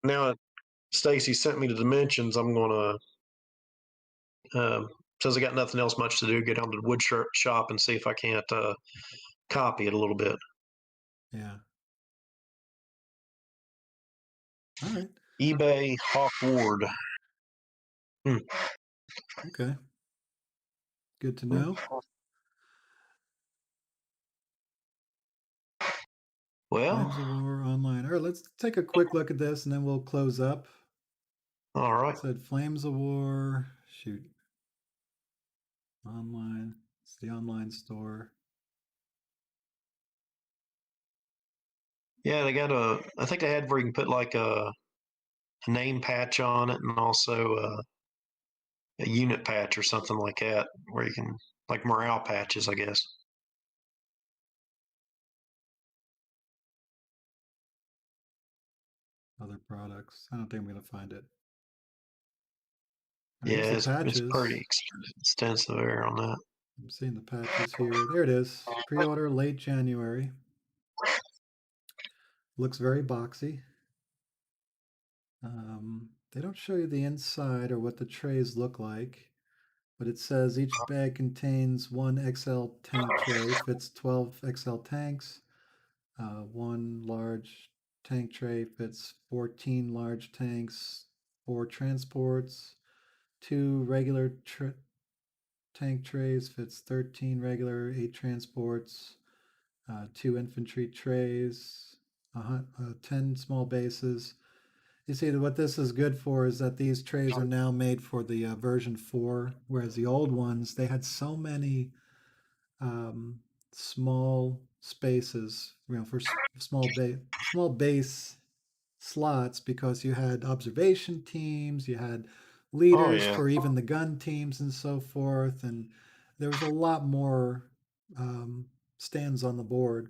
now Stacy sent me the dimensions. I'm gonna since I got nothing else much to do, get down to the wood shop and see if I can't copy it a little bit. Yeah. All right. eBay Hawk Ward. Hmm. Okay. Good to know. Well, Flames of War online. All right, let's take a quick look at this and then we'll close up. all right. It said Flames of War. Shoot. Online. It's the online store. Yeah, they got I think they had where you can put like a name patch on it and also a unit patch or something like that, where you can like morale patches, I guess. Other products. I don't think I'm going to find it. Oh, here's Yeah, the it's pretty patches. extensive there on that. I'm seeing the patches here. There it is. Pre-order late January. Looks very boxy. They don't show you the inside or what the trays look like, but it says each bag contains one XL tank tray, fits 12 XL tanks. One large tank tray fits 14 large tanks. 4 transports, 2 regular tank trays, fits 13 regular, 8 transports, 2 infantry trays, 10 small bases. You see, what this is good for is that these trays are now made for the version 4, whereas the old ones, they had so many um, small spaces, for small base slots, because you had observation teams, you had Oh leaders yeah. for even the gun teams and so forth, and there was a lot more um, stands on the board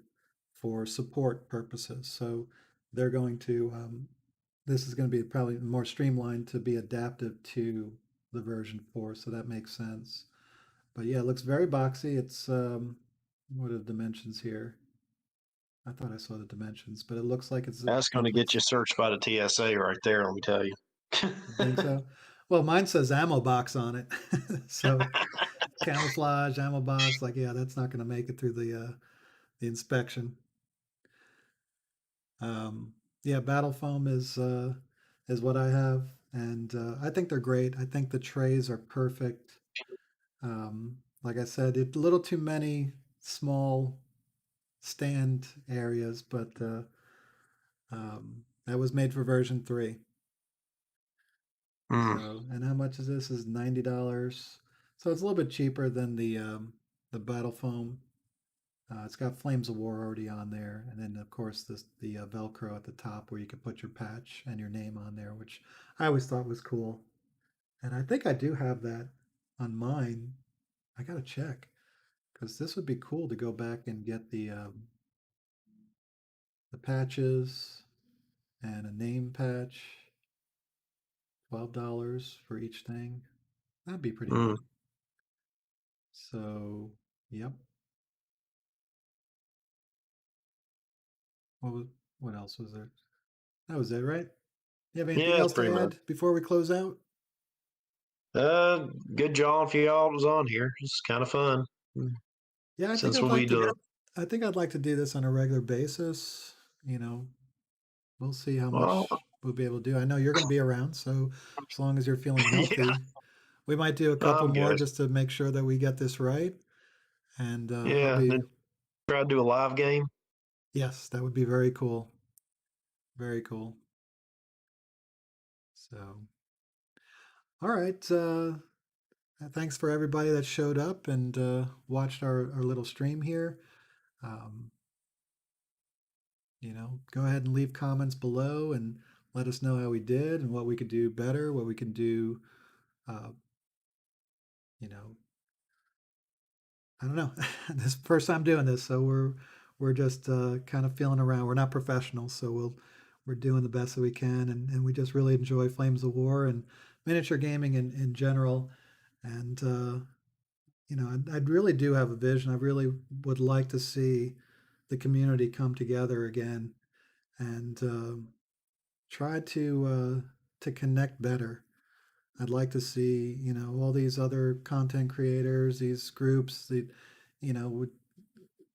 for support purposes. So they're going to this is going to be probably more streamlined to be adaptive to the version 4, so that makes sense. But yeah, it looks very boxy. It's what are the dimensions here? I thought I saw the dimensions, but it looks like it's That's going to roughly. get you searched by the TSA right there. Let me tell you. You think so? Well, mine says ammo box on it, so camouflage ammo box. Like, yeah, that's not going to make it through the inspection. Um, yeah, battle foam is what I have, and I think they're great. I think the trays are perfect. Like I said, it's a little too many small stand areas, but that was made for version 3. Mm, So, and how much is this? Is $90. So it's a little bit cheaper than the battle foam. It's got Flames of War already on there, and then of course the Velcro at the top where you can put your patch and your name on there, which I always thought was cool. And I think I do have that on mine. I gotta check because this would be cool to go back and get the patches and a name patch, $12 for each thing. That'd be pretty mm. neat. So, yep. What was, what else was there? That was it, right? You have anything Yeah, that's else pretty to much. add before we close out? Good job for y'all was on here. It's kind of fun. Yeah, Since we'll be doing. I think I'd like to do this on a regular basis. You know, we'll see how Well, much we'll be able to do. I know you're going to be around, so as long as you're feeling yeah, healthy, we might do a couple I'm more good. just to make sure that we get this right. And I'll Yeah, be, then try to do a live game. yes, that would be very cool. Very cool. So, all right. Thanks for everybody that showed up and watched our little stream here. Um, go ahead and leave comments below and let us know how we did and what we could do better, what we can do. Uh, you know, I don't know. This is the first time doing this, so we're just kind of feeling around. We're not professionals, so we're doing the best that we can, and we just really enjoy Flames of War and miniature gaming in general. And I really do have a vision. I really would like to see the community come together again and try to connect better. I'd like to see, all these other content creators, these groups that, would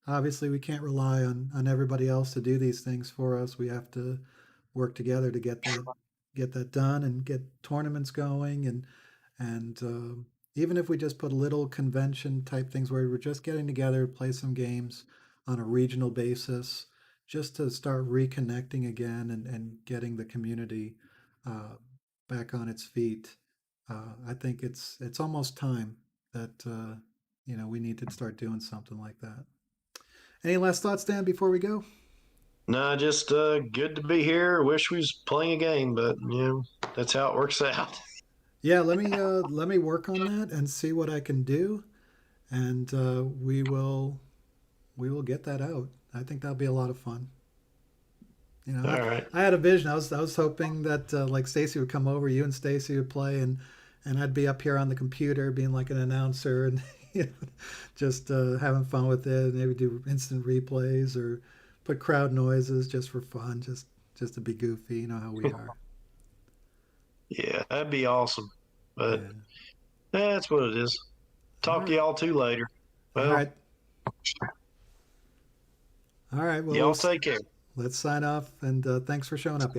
obviously we can't rely on everybody else to do these things for us. We have to work together to get that done and get tournaments going and even if we just put little convention type things where we're just getting together to play some games on a regional basis, just to start reconnecting again and getting the community uh, back on its feet. I think it's almost time that we need to start doing something like that. Any last thoughts, Dan, before we go? No, just good to be here. Wish we was playing a game, but that's how it works out. Yeah, let me work on that and see what I can do, and we will get that out. I think that'll be a lot of fun. All right. I had a vision. I was hoping that like Stacy would come over, you and Stacy would play, and I'd be up here on the computer being like an announcer and just having fun with it. Maybe do instant replays or put crowd noises just for fun, just to be goofy. You know how we are. Yeah, that'd be awesome. But Yeah. that's what it is. All Talk to right. y'all too later. All Well, right. All right. Well, y'all take care. let's sign off, and thanks for showing up.